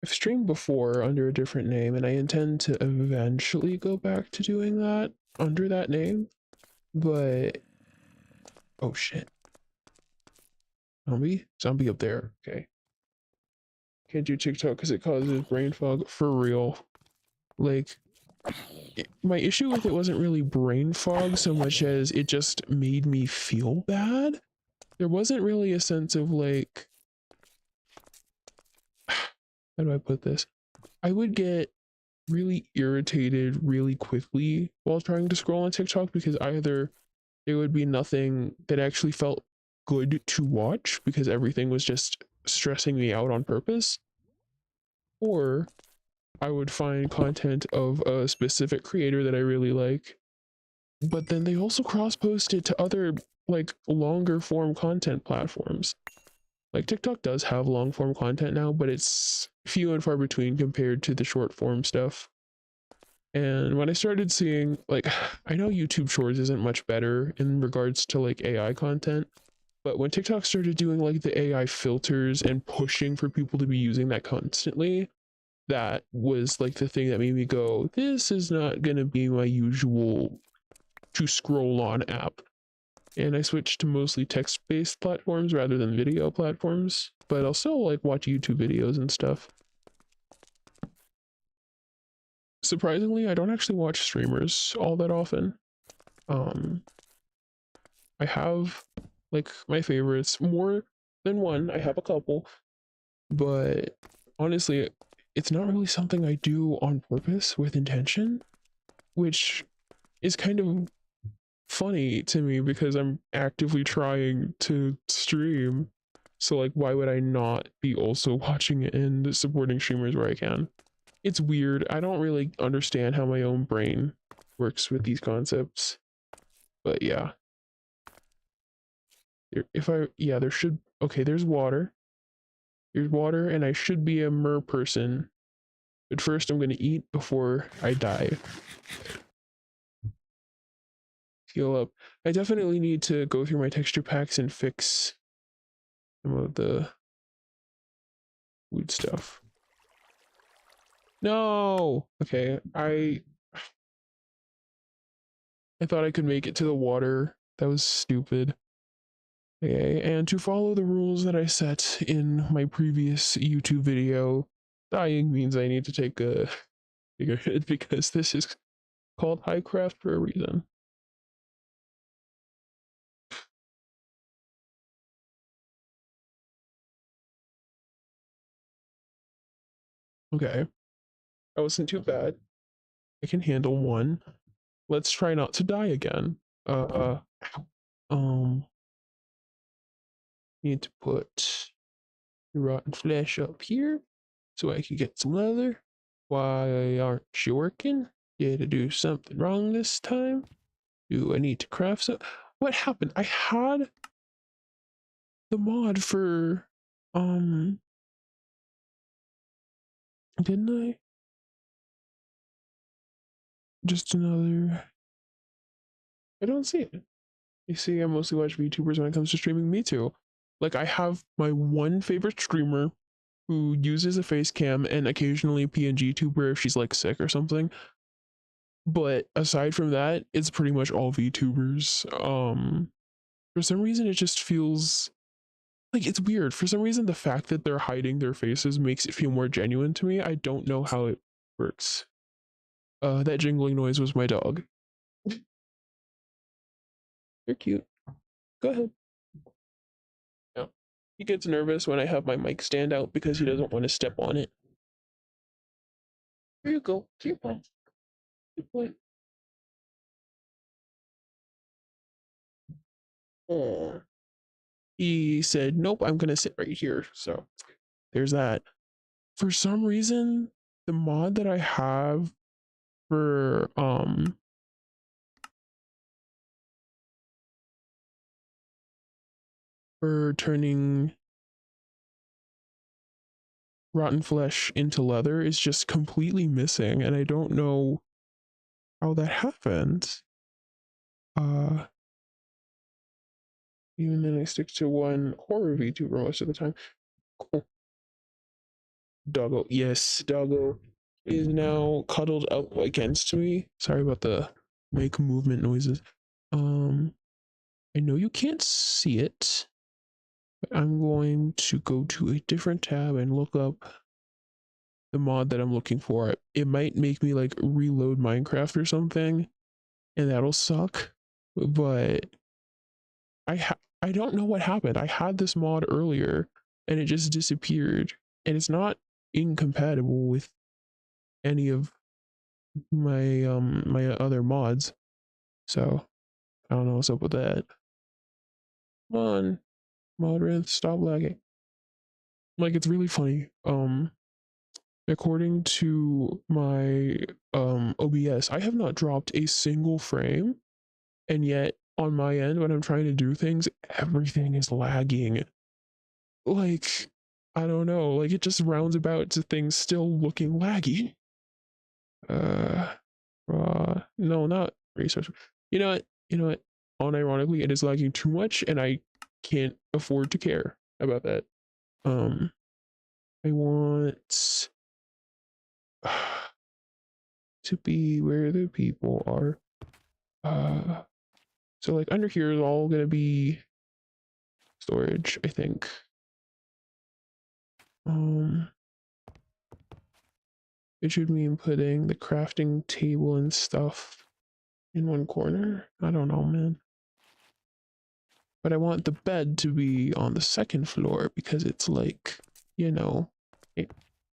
I've streamed before under a different name, and I intend to eventually go back to doing that under that name. But oh shit, zombie up there. Okay, can't do TikTok because it causes brain fog for real. Like, my issue with it wasn't really brain fog so much as it just made me feel bad. There wasn't really a sense of like, how do I put this? I would get really irritated really quickly while trying to scroll on TikTok because either there would be nothing that actually felt good to watch because everything was just stressing me out on purpose, or I would find content of a specific creator that I really like, but then they also cross-post it to other like longer form content platforms. Like TikTok does have long form content now, but it's few and far between compared to the short form stuff. And when I started seeing, like, I know YouTube Shorts isn't much better in regards to like AI content, but when TikTok started doing like the AI filters and pushing for people to be using that constantly, that was like the thing that made me go, this is not gonna be my usual to scroll on app. And I switched to mostly text-based platforms rather than video platforms, but I'll still like watch YouTube videos and stuff. Surprisingly, I don't actually watch streamers all that often. Um, I have like my favorites, more than one. I have a couple, but honestly, it's not really something I do on purpose with intention, which is kind of funny to me because I'm actively trying to stream. So like why would I not be also watching and supporting streamers where I can? It's weird. I don't really understand how my own brain works with these concepts. But yeah. If I yeah, there should okay, there's water. There's water and I should be a mer person. But first I'm gonna eat before I die. Heal up. I definitely need to go through my texture packs and fix some of the food stuff. No! Okay, I thought I could make it to the water. That was stupid. Okay, and to follow the rules that I set in my previous YouTube video, dying means I need to take a bigger hit because this is called highcraft for a reason. Okay, that wasn't too bad. I can handle one. Let's try not to die again. Um, need to put the rotten flesh up here so I can get some leather. Why aren't you working? Did I do something wrong this time? Do I need to craft some? What happened? I had the mod for, um, didn't I? Just another. I don't see it. You see, I mostly watch VTubers when it comes to streaming. Me too. Like, I have my one favorite streamer who uses a face cam and occasionally PNG tuber if she's like sick or something. But aside from that, it's pretty much all VTubers. For some reason, it just feels like it's weird. For some reason, the fact that they're hiding their faces makes it feel more genuine to me. I don't know how it works. That jingling noise was my dog. You're cute. Go ahead. Yeah. He gets nervous when I have my mic stand out because he doesn't want to step on it. Here you go. Here you go. Good boy. Oh. He said, nope, I'm going to sit right here. So there's that. For some reason, the mod that I have for turning rotten flesh into leather is just completely missing, and I don't know how that happened. Even then I stick to one horror VTuber most of the time. Cool. Doggo. Yes, Doggo is now cuddled up against me. Sorry about the make movement noises. Um, I know you can't see it, but I'm going to go to a different tab and look up the mod that I'm looking for. It might make me like reload Minecraft or something, and that'll suck. But I don't know what happened. I had this mod earlier and it just disappeared, and it's not incompatible with any of my other mods. So I don't know what's up with that. Come on, mod stop lagging. Like, it's really funny. According to my OBS, I have not dropped a single frame, and yet on my end when I'm trying to do things, everything is lagging. Like, I don't know, like it just rounds about to things still looking laggy. No, not research. You know what? You know what? Unironically, it is lagging too much, and I can't afford to care about that. I want to be where the people are. So like under here is all gonna be storage, I think. It should mean putting the crafting table and stuff in one corner. I don't know, man. But I want the bed to be on the second floor because it's like, you know,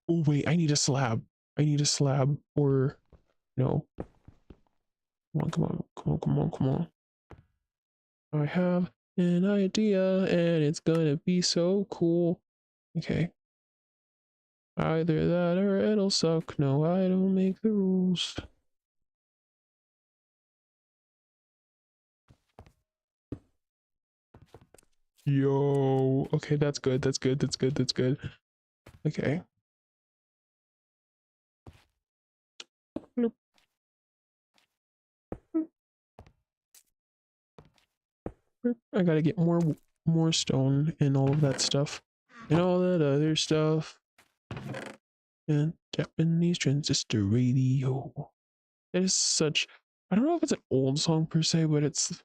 oh wait, I need a slab. I need a slab, or no. Come on, come on, come on, come on, come on. I have an idea and it's gonna be so cool. Okay. Either that or it'll suck. No, I don't make the rules. Yo, okay, that's good, that's good, that's good, that's good. Okay. I gotta get more stone and all of that stuff. And all that other stuff. And Japanese transistor radio. It is such, I don't know if it's an old song per se, but it's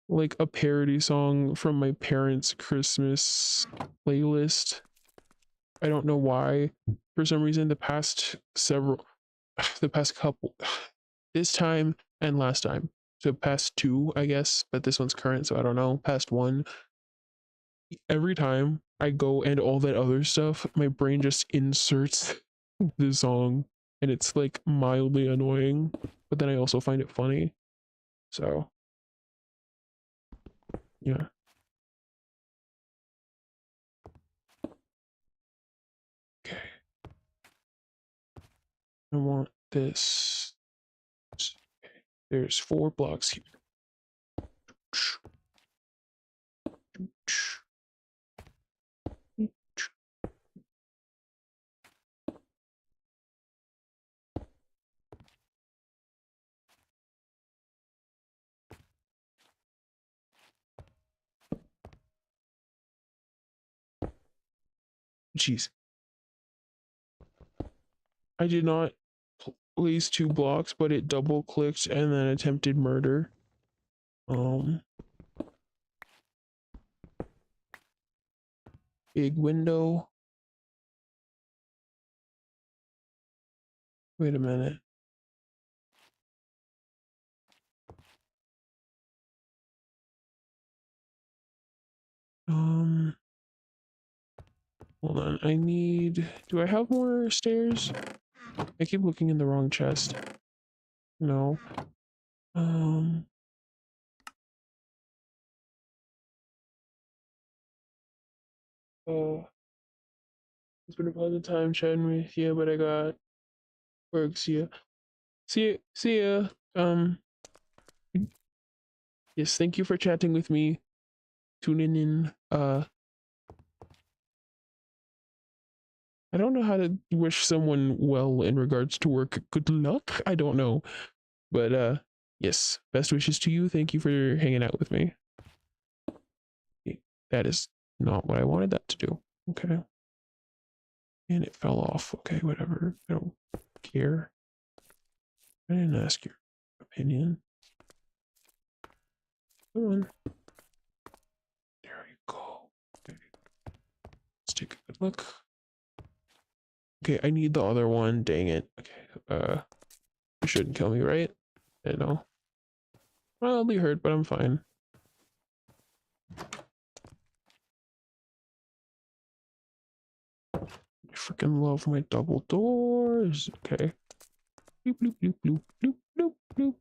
like a parody song from my parents' Christmas playlist. I don't know why. For some reason, the past couple, this time and last time. So past two, I guess, but this one's current, so I don't know. Past one. Every time I go and all that other stuff, my brain just inserts the song, and it's like mildly annoying, but then I also find it funny. So, yeah. Okay. I want this. Okay. There's 4 blocks here. Jeez. I did not place 2 blocks, but it double clicked and then attempted murder. Big window. Wait a minute. Hold on. I need, do I have more stairs? I keep looking in the wrong chest. No. Oh, it's been a pleasant time chatting with you, but I got work. See ya. See ya. See ya. Yes, thank you for chatting with me. Tuning in. I don't know how to wish someone well in regards to work. Good luck? I don't know. But yes, best wishes to you. Thank you for hanging out with me. That is not what I wanted that to do. Okay. And it fell off. Okay, whatever. I don't care. I didn't ask your opinion. Come on. There you go. Okay. Let's take a good look. Okay, I need the other one. Dang it. Okay. You shouldn't kill me, right? I know. Mildly hurt, but I'm fine. I freaking love my double doors. Okay. Bloop, bloop, bloop, bloop, bloop, bloop, bloop.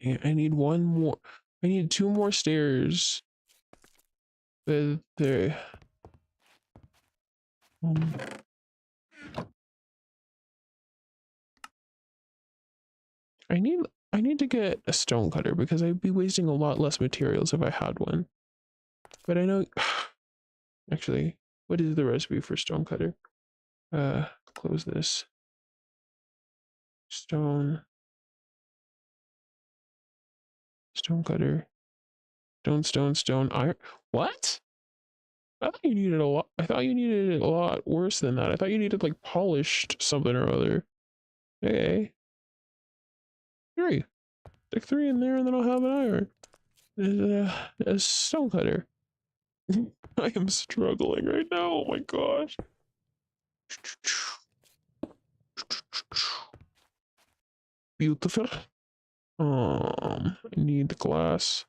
Yeah, I need one more. I need 2 more stairs. The um, I need I need to get a stone cutter because I'd be wasting a lot less materials if I had one. But I know actually, what is the recipe for stone cutter? Close this. Stone cutter. Stone iron. What? I thought you needed a lot. I thought you needed it a lot worse than that. I thought you needed like polished something or other. Okay. 3. Stick 3 in there and then I'll have an iron. A stone cutter. I am struggling right now. Oh my gosh. Beautiful. I need the glass.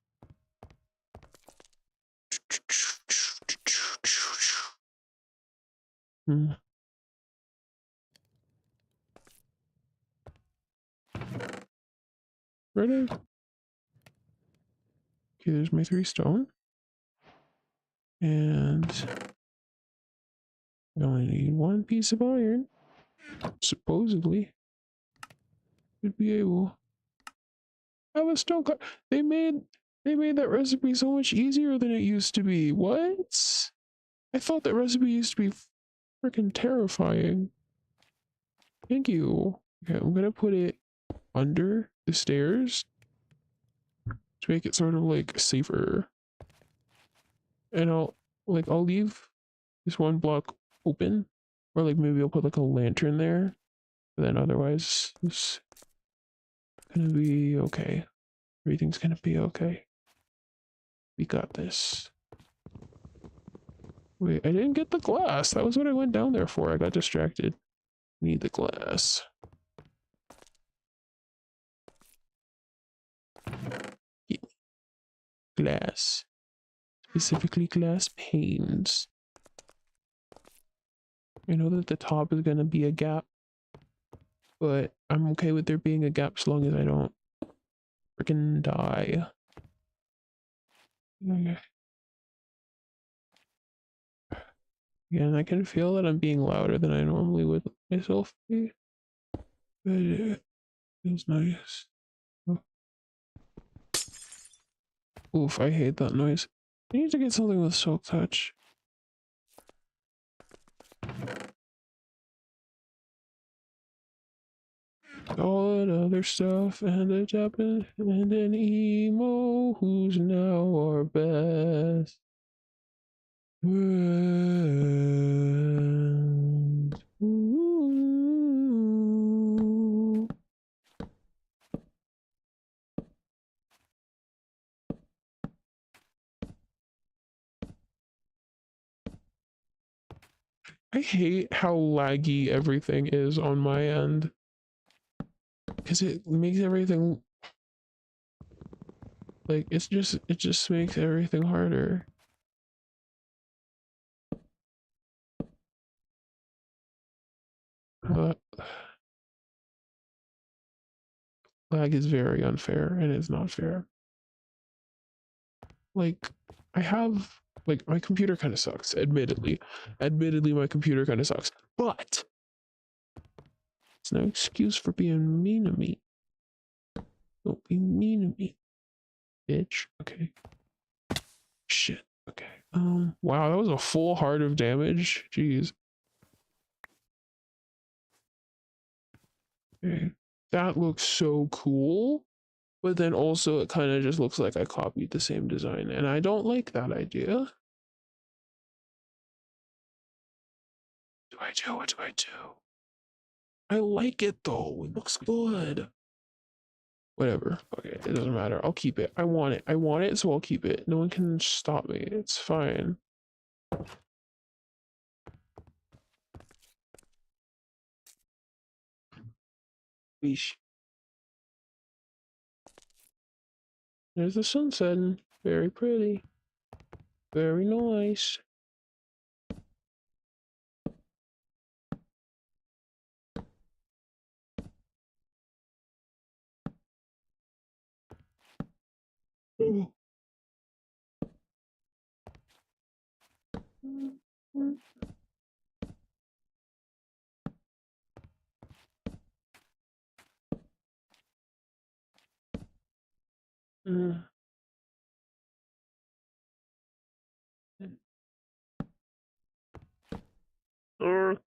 Hmm. Ready? Okay, there's my 3 stone. And I only need 1 piece of iron. Supposedly. Should be able. I was stone cut. They made that recipe so much easier than it used to be. What? I thought that recipe used to be freaking terrifying. Thank you. Okay, I'm gonna put it under the stairs to make it sort of like safer. And I'll leave this 1 block open. Or like maybe I'll put like a lantern there. But then otherwise it's gonna be okay. Everything's gonna be okay. We got this. Wait, I didn't get the glass. That was what I went down there for. I got distracted. Need the glass. Yeah. Glass. Specifically glass panes. I know that the top is gonna be a gap, but I'm okay with there being a gap as long as I don't freaking die. Okay. Yeah, and I can feel that I'm being louder than I normally would myself be. But it feels nice. Oh. Oof, I hate that noise. I need to get something with silk touch. All that other stuff and a Japan and an emo who's now our best friend. Ooh. I hate how laggy everything is on my end because it makes everything like it just makes everything harder. Uh, lag is very unfair and it's not fair. Like I have Like, my computer kind of sucks, admittedly. Admittedly, my computer kind of sucks. But it's no excuse for being mean to me. Don't be mean to me, bitch. Okay. Shit. Okay. Wow, that was a full heart of damage. Jeez. Okay. That looks so cool. But then also it kind of just looks like I copied the same design. And I don't like that idea. What do I do? I like it though. It looks good. Whatever. Okay, it doesn't matter. I'll keep it. I want it. I want it, so I'll keep it. No one can stop me. It's fine. Weesh. There's the sun setting. Very pretty. Very nice. Ooh. Mm.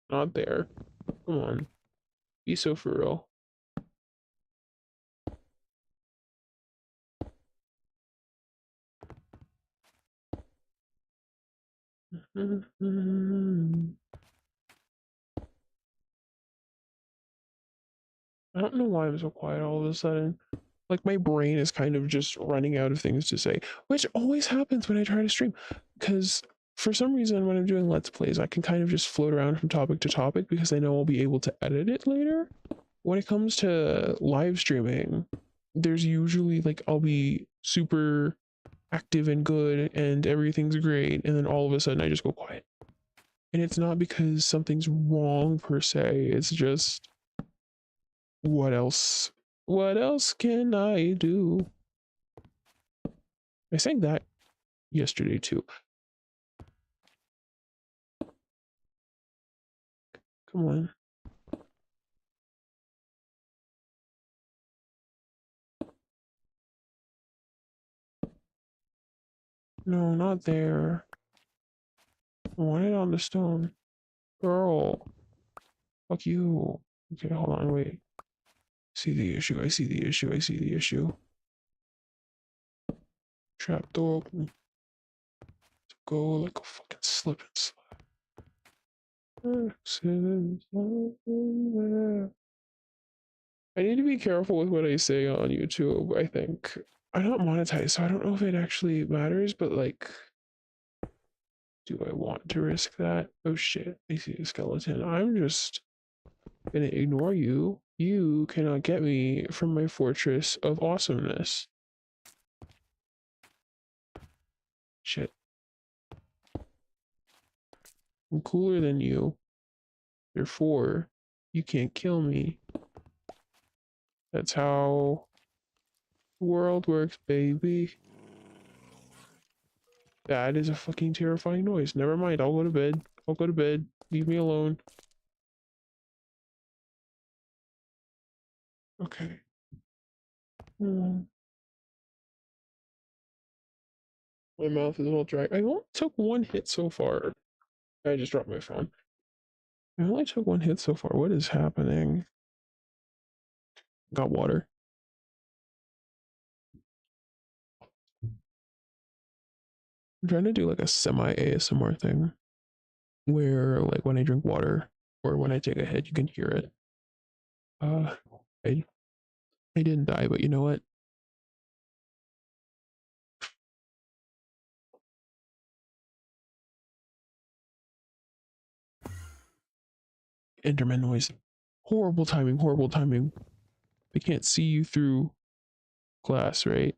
Not there. Come on. Be so for real. I don't know why I'm so quiet all of a sudden. Like, my brain is kind of just running out of things to say, which always happens when I try to stream. Because for some reason, when I'm doing Let's Plays, I can kind of just float around from topic to topic because I know I'll be able to edit it later. When it comes to live streaming, there's usually like I'll be super active and good and everything's great, and then all of a sudden I just go quiet. And it's not because something's wrong per se, it's just what else? What else can I do? I sang that yesterday too. Come on. No, not there. I want it on the stone. Girl. Fuck you. Okay, hold on, wait. See the issue, I see the issue, I see the issue. Trap door open. Go like a fucking slip and slide. I need to be careful with what I say on YouTube, I think. I'm not monetized, so I don't know if it actually matters, but like, do I want to risk that? Oh shit, I see a skeleton. I'm just gonna ignore you. You cannot get me from my fortress of awesomeness. Shit. I'm cooler than you. Therefore, you can't kill me. That's how the world works, baby. That is a fucking terrifying noise. Never mind, I'll go to bed. I'll go to bed. Leave me alone. Okay. My mouth is all dry. I only took one hit so far. I just dropped my phone. I only took one hit so far. What is happening? Got water. I'm trying to do like a semi ASMR thing where like when I drink water or when I take a hit, you can hear it. Uh, I, I didn't die, but you know what? Enderman noise. Horrible timing, horrible timing. They can't see you through glass, right?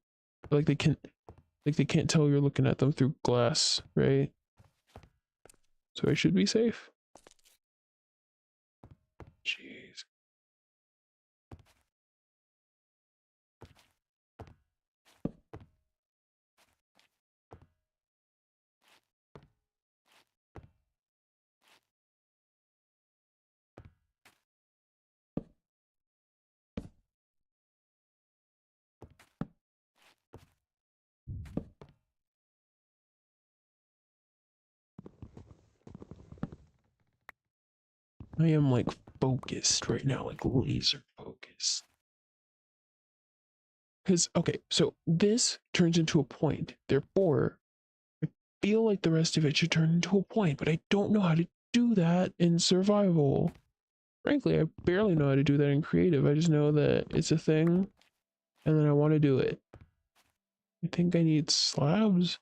Like they can't tell you're looking at them through glass, right? So I should be safe. Jeez. I am like focused right now, like laser focused. Because, okay, so this turns into a point. Therefore, I feel like the rest of it should turn into a point, but I don't know how to do that in survival. Frankly, I barely know how to do that in creative. I just know that it's a thing and then I want to do it. I think I need slabs.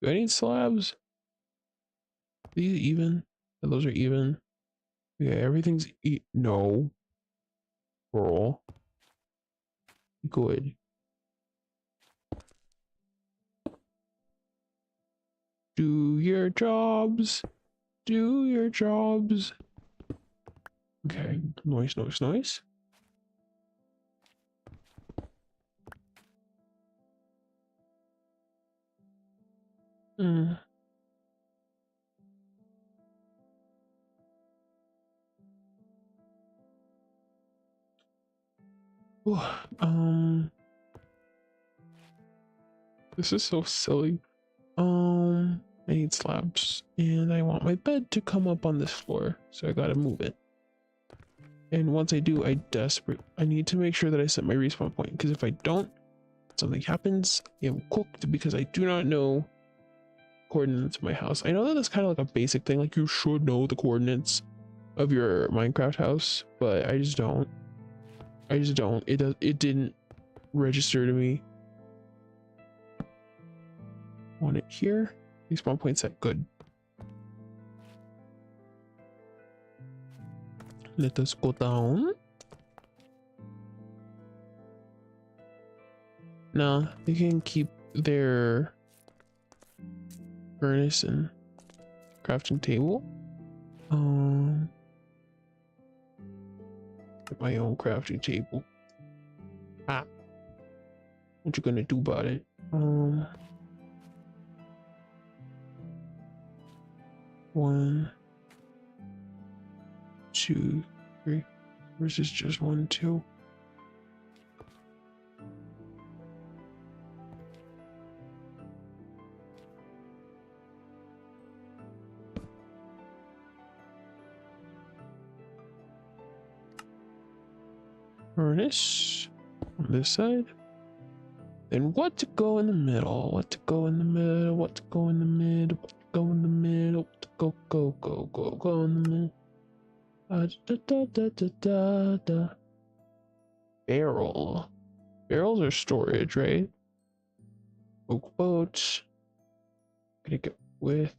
Do I need slabs? Are these even? Oh, those are even. Yeah, everything's no. Girl. Good. Do your jobs. Do your jobs. Okay. Noise, noise, noise. Mm. Ooh, this is so silly. I need slabs and I want my bed to come up on this floor, so I gotta move it. And once I do, I need to make sure that I set my respawn point, because if I don't, something happens, I am cooked because I do not know coordinates of my house. I know that that's kind of like a basic thing, like you should know the coordinates of your Minecraft house, but I just don't. It didn't register to me. Want it here? Respawn point set, good. Let us go down. Nah, they can keep their furnace and crafting table. Get my own crafting table. Ah, what you gonna do about it? 1, 2, 3. Versus just 1, 2. Furnace on this side. Then what to go in the middle? What to go in the middle? What to go in the middle? What to go in the middle? What to go in the middle? Da. Barrel. Barrels are storage, right? Oak boats. Gonna go with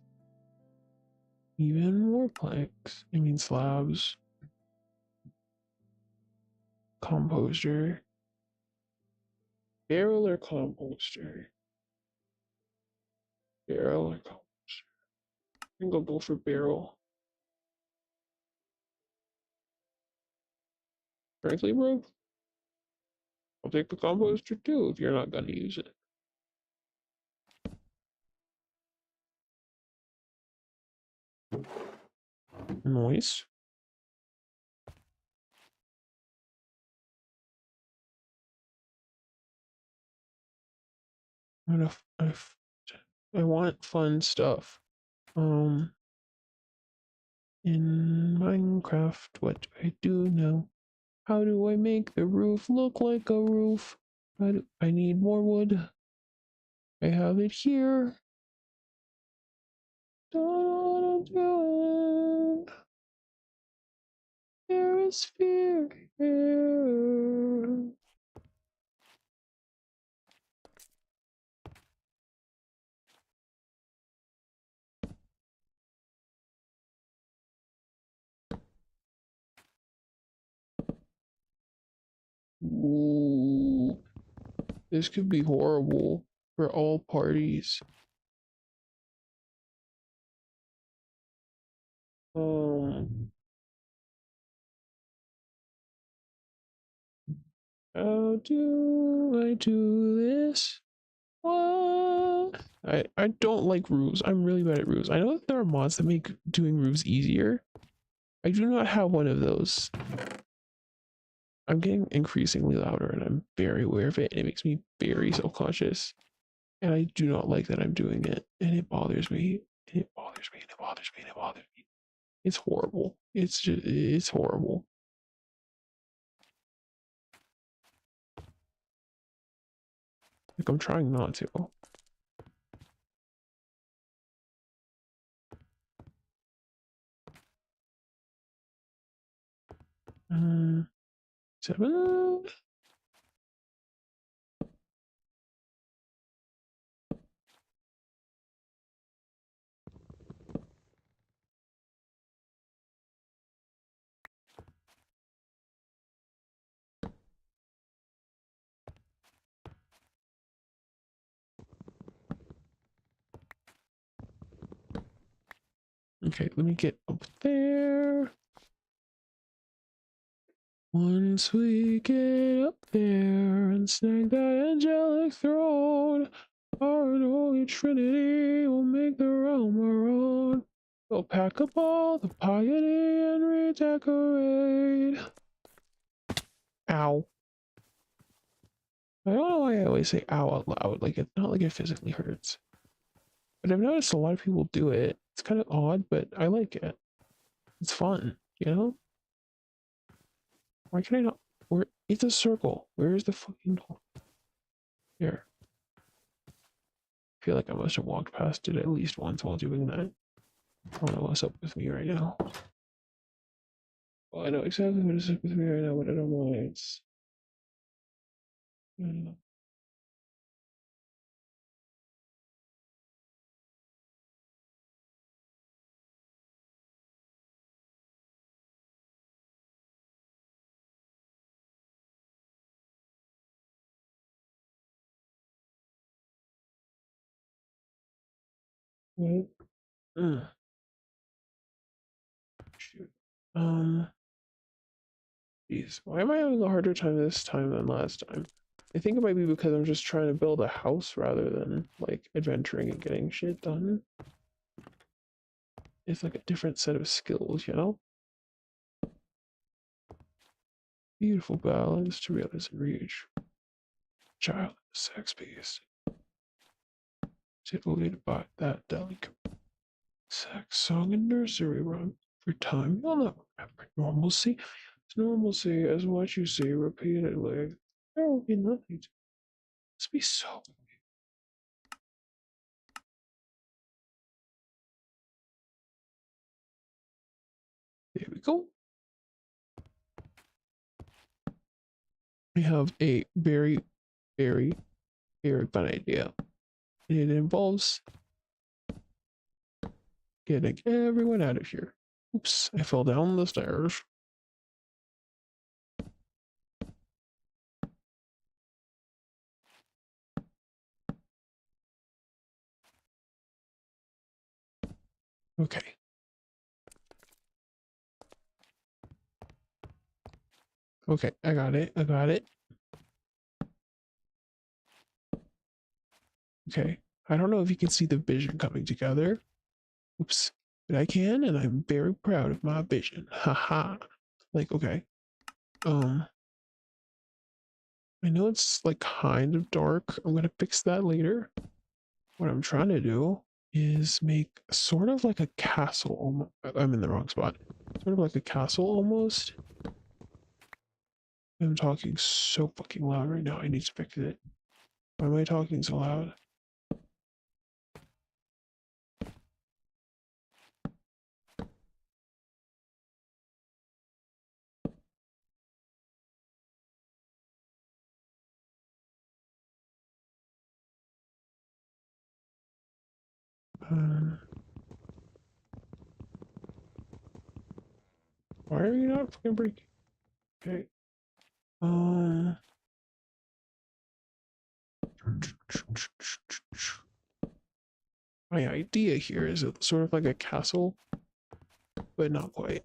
even more planks. I mean slabs. Composter. Barrel or composter? Barrel or composter? I think I'll go for barrel. Frankly, bro, I'll take the composter too if you're not gonna use it. Nice. I want fun stuff. In Minecraft, what do I do now? How do I make the roof look like a roof? I need more wood. I have it here. There is fear here. Ooh, this could be horrible for all parties. Um, how do I do this? What? I don't like roofs. I'm really bad at roofs. I know that there are mods that make doing roofs easier. I do not have one of those. I'm getting increasingly louder and I'm very aware of it and it makes me very self-conscious. And I do not like that I'm doing it. And it bothers me. And it bothers me. And it bothers me. And it bothers me. It's horrible. It's just, it's horrible. Like, I'm trying not to. 7. Okay, let me get up there. Once we get up there and snag that angelic throne, our holy trinity will make the realm our own. We'll pack up all the piety and redecorate. Ow. I don't know why I always say ow out loud, like it's not like it physically hurts. But I've noticed a lot of people do it. It's kind of odd, but I like it. It's fun, you know? Why can I not? Where? It's a circle. Where is the fucking door? Here. I feel like I must have walked past it at least once while doing that. I don't know what's up with me right now. Well, I know exactly what is up with me right now, but I don't know why it's. What? Ugh, shoot. Jeez. Why am I having a harder time this time than last time? I think it might be because I'm just trying to build a house rather than like adventuring and getting shit done. It's like a different set of skills, you know? Beautiful balance to realize and reach. Child, sex beast. Titillated by that delicate sex song and nursery rhyme. For time, you'll never remember normalcy. It's normalcy as what you see repeatedly. There will be nothing to must be so. There we go. We have a very, very, very fun idea. And it involves getting everyone out of here. Oops, I fell down the stairs. Okay. Okay, I got it. I got it. Okay. I don't know if you can see the vision coming together. Oops. But I can, and I'm very proud of my vision. Haha. Like, okay. I know it's like kind of dark. I'm gonna fix that later. What I'm trying to do is make sort of like a castle. I'm in the wrong spot. Sort of like a castle almost. I'm talking so fucking loud right now. I need to fix it. Why am I talking so loud? Um, why are you not fucking breaking? Okay. Um. My idea here is sort of like a castle, but not quite.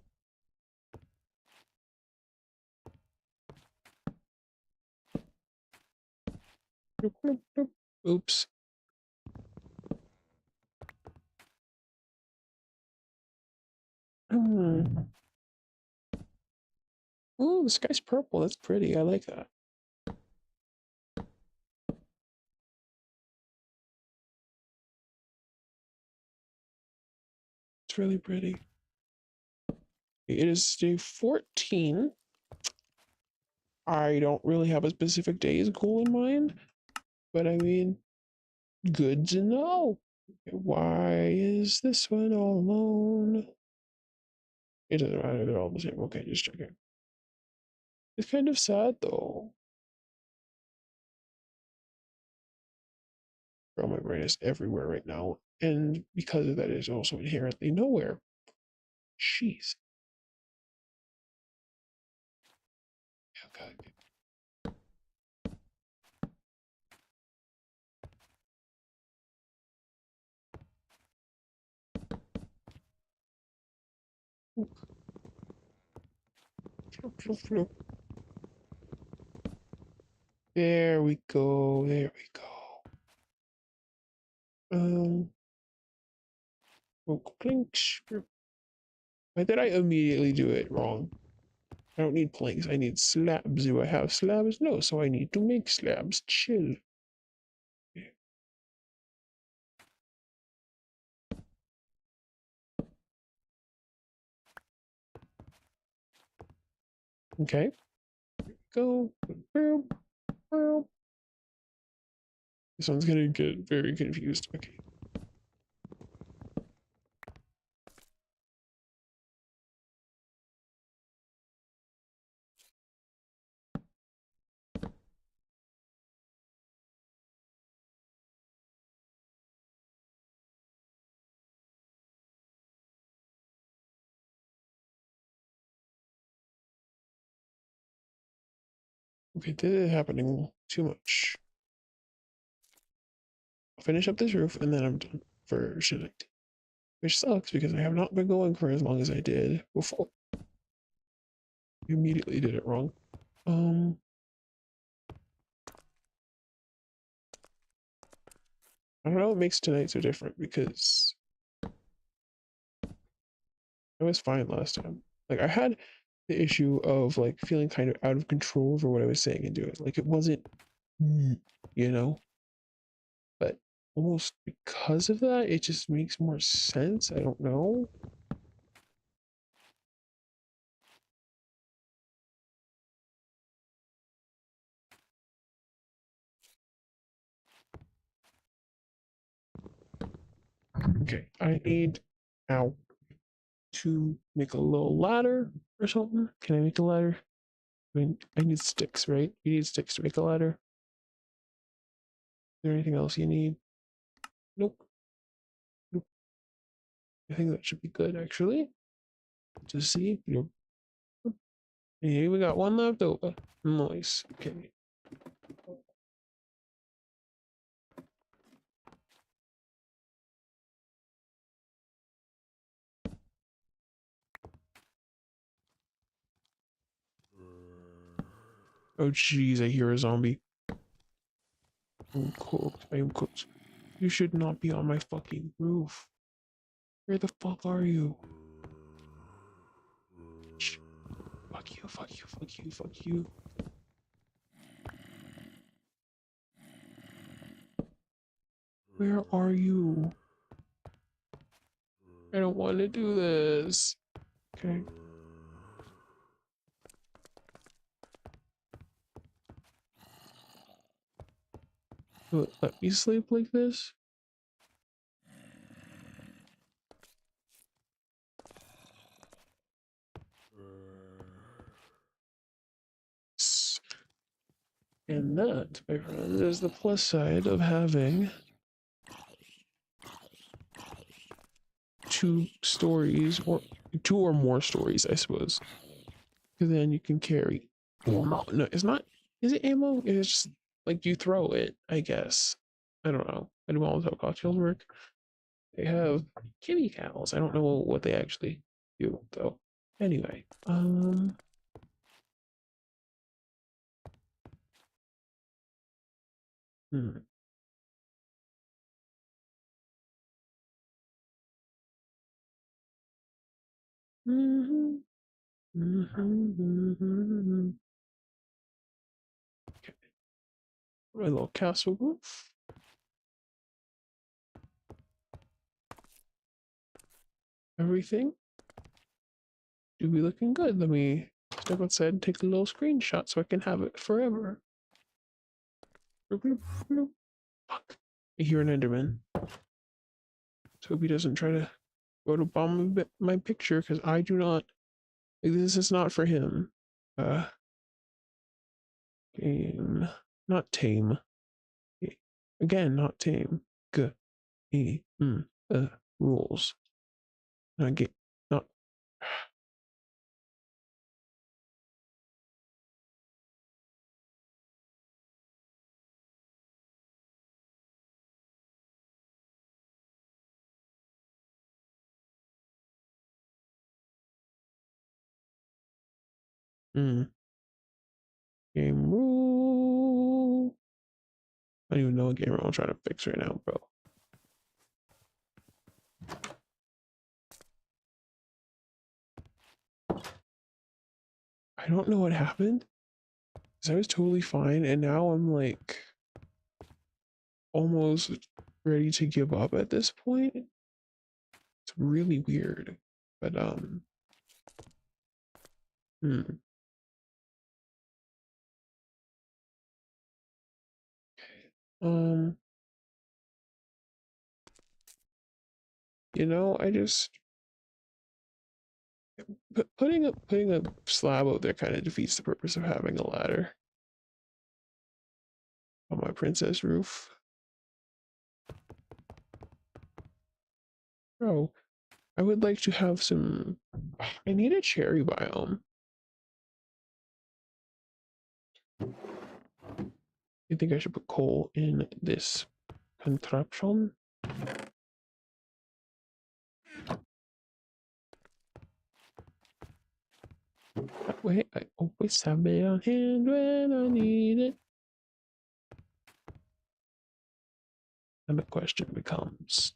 Oops. Hmm. Ooh, the sky's purple. That's pretty. I like that. It's really pretty. It is day 14. I don't really have a specific day's goal in mind, but I mean, good to know. Why is this one all alone? It doesn't matter, they're all the same. Okay, just checking. It's kind of sad though. Bro, my brain is everywhere right now. And because of that, it's also inherently nowhere. Jeez. Okay. There we go. There we go. Clinks. Why did I immediately do it wrong? I don't need planks. I need slabs. Do I have slabs? No, so I need to make slabs. Chill. Okay. Go. Boom. Boom. This one's gonna get very confused. Okay. Okay, this is happening too much. I'll finish up this roof and then I'm done for tonight. Which sucks because I have not been going for as long as I did before. Immediately did it wrong. I don't know what makes tonight so different because I was fine last time. Like I had the issue of like feeling kind of out of control over what I was saying and doing. Like it wasn't, you know, but almost because of that, it just makes more sense. I don't know. Okay, I need now to make a little ladder or something. Can I make a ladder? I mean, I need sticks, right? You need sticks to make a ladder. Is there anything else you need? Nope. Nope. I think that should be good actually. To see. Nope. Hey, we got one left over. Nice. Okay. Oh jeez, I hear a zombie. I'm cooked. I am cooked. You should not be on my fucking roof. Where the fuck are you? Fuck you, fuck you, fuck you, fuck you. Where are you? I don't want to do this. Okay. Will it let me sleep like this? And that, my friends, is the plus side of having two stories, or two or more stories, I suppose. Because then you can carry. No, no, it's not. Is it ammo? It's just like you throw it, I guess. I don't know. I don't know how cocktails work. They have kitty cows. I don't know what they actually do, though. Anyway, hmm. Mm-hmm. Mm-hmm. Okay. My little castle roof. Everything. to be looking good. Let me step outside and take a little screenshot so I can have it forever. Fuck. I hear an Enderman. So hope he doesn't try to go to bomb my picture, because I do not. This is not for him. Game. Not tame. Again, not tame. G. E. Rules. Not get. Not. Game rule. I don't even know what game rule I'm trying to fix right now, bro. I don't know what happened. Because I was totally fine, and now I'm like almost ready to give up at this point. It's really weird. But um I just putting a slab out there kind of defeats the purpose of having a ladder on my princess roof. Bro, I would like to have some. I need a cherry biome. You think I should put coal in this contraption? That way I always have it on hand when I need it. And the question becomes,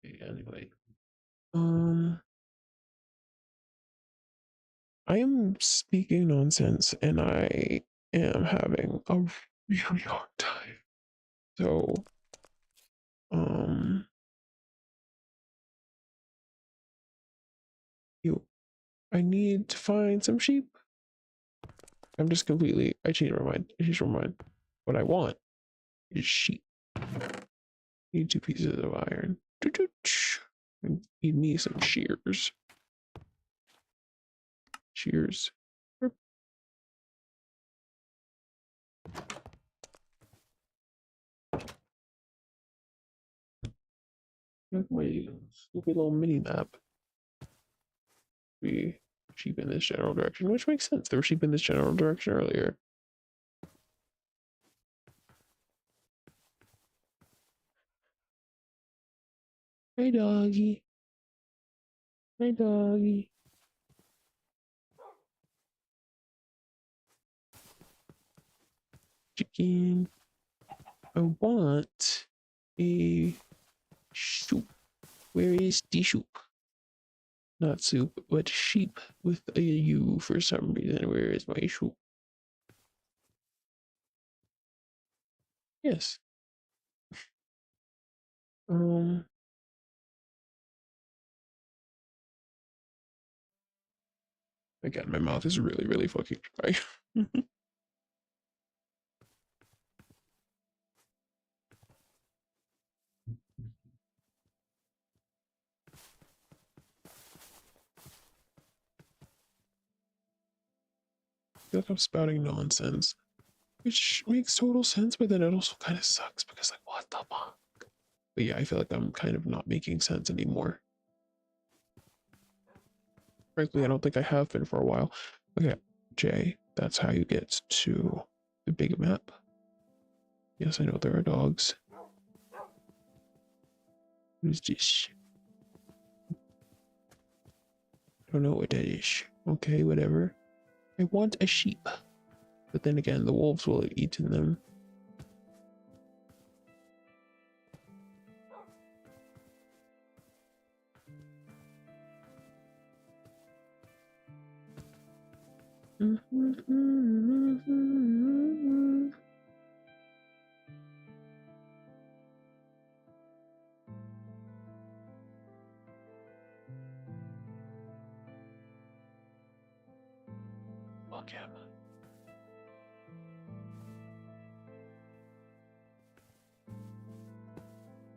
anyway, I am speaking nonsense and I am having a really hard time. So, I need to find some sheep. I changed my mind. I changed my mind. What I want is sheep. Need 2 pieces of iron. Need me some shears. Shears. My stupid little mini map. Be sheep in this general direction, which makes sense. There were sheep in this general direction earlier. Hey doggy. Hey doggy. Chicken. I want a soup. Where is the soup? Not soup, but sheep with a U for some reason. Where is my soup? Yes. Again, my mouth is really, really fucking dry. I feel like I'm spouting nonsense, which makes total sense, but then it also kind of sucks because, like, what the fuck? But yeah, I feel like I'm kind of not making sense anymore. Frankly, I don't think I have been for a while. Okay, Jay, that's how you get to the big map. Yes, I know there are dogs. Who's this? I don't know what that is. Okay, whatever. I want a sheep. But then again, the wolves will have eaten them. am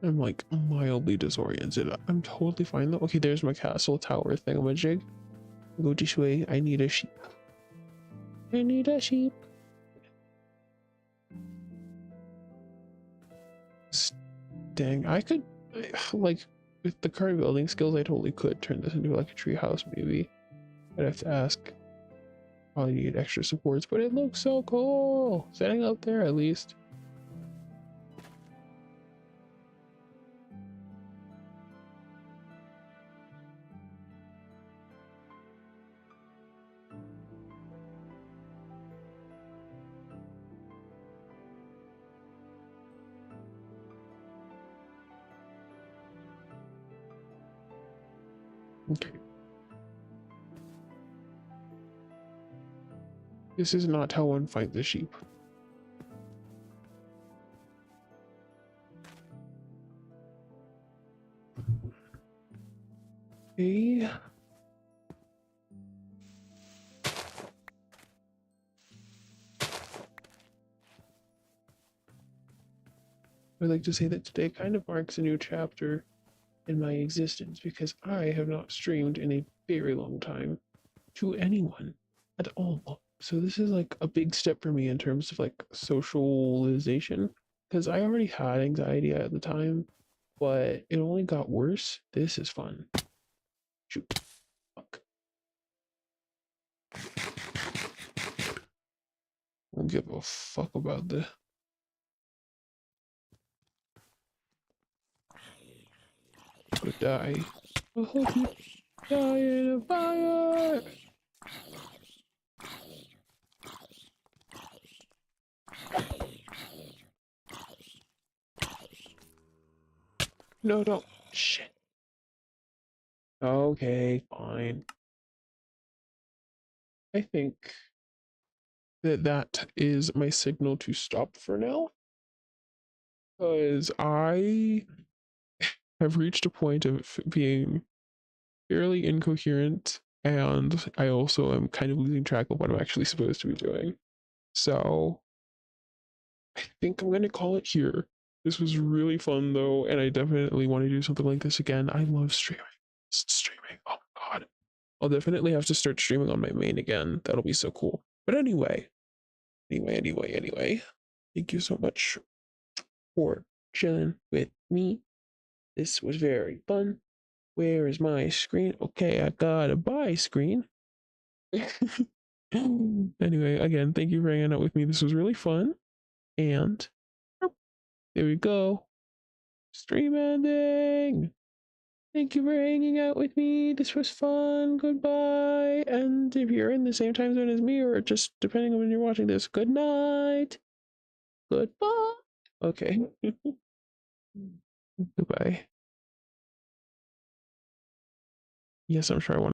I? I'm like mildly disoriented. I'm totally fine though. Okay, there's my castle tower thingamajig. Go this way. I need a sheep. I need a sheep. Dang, I could, like, with the current building skills, I totally could turn this into like a tree house, maybe. I'd have to ask. Probably need extra supports, but it looks so cool. Setting up there at least. Okay. This is not how one finds the sheep. Okay. I'd like to say that today kind of marks a new chapter in my existence because I have not streamed in a very long time to anyone at all. So this is like a big step for me in terms of like socialization because I already had anxiety at the time, but it only got worse. This is fun. Shoot. Fuck. I don't give a fuck about the go die. I hope you die in a fire. No, don't. Shit. Okay, fine. I think that is my signal to stop for now. Because I have reached a point of being fairly incoherent, and I also am kind of losing track of what I'm actually supposed to be doing. So I think I'm gonna call it here. This was really fun though, and I definitely want to do something like this again. I love streaming. Streaming. Oh my god. I'll definitely have to start streaming on my main again. That'll be so cool. But anyway. Thank you so much for chilling with me. This was very fun. Where is my screen? Okay, I got a buy screen. Anyway, again, thank you for hanging out with me. This was really fun. And there we go. Stream ending. Thank you for hanging out with me. This was fun. Goodbye. And if you're in the same time zone as me, or just depending on when you're watching this, good night. Goodbye. Okay. Goodbye. Yes, I'm sure I want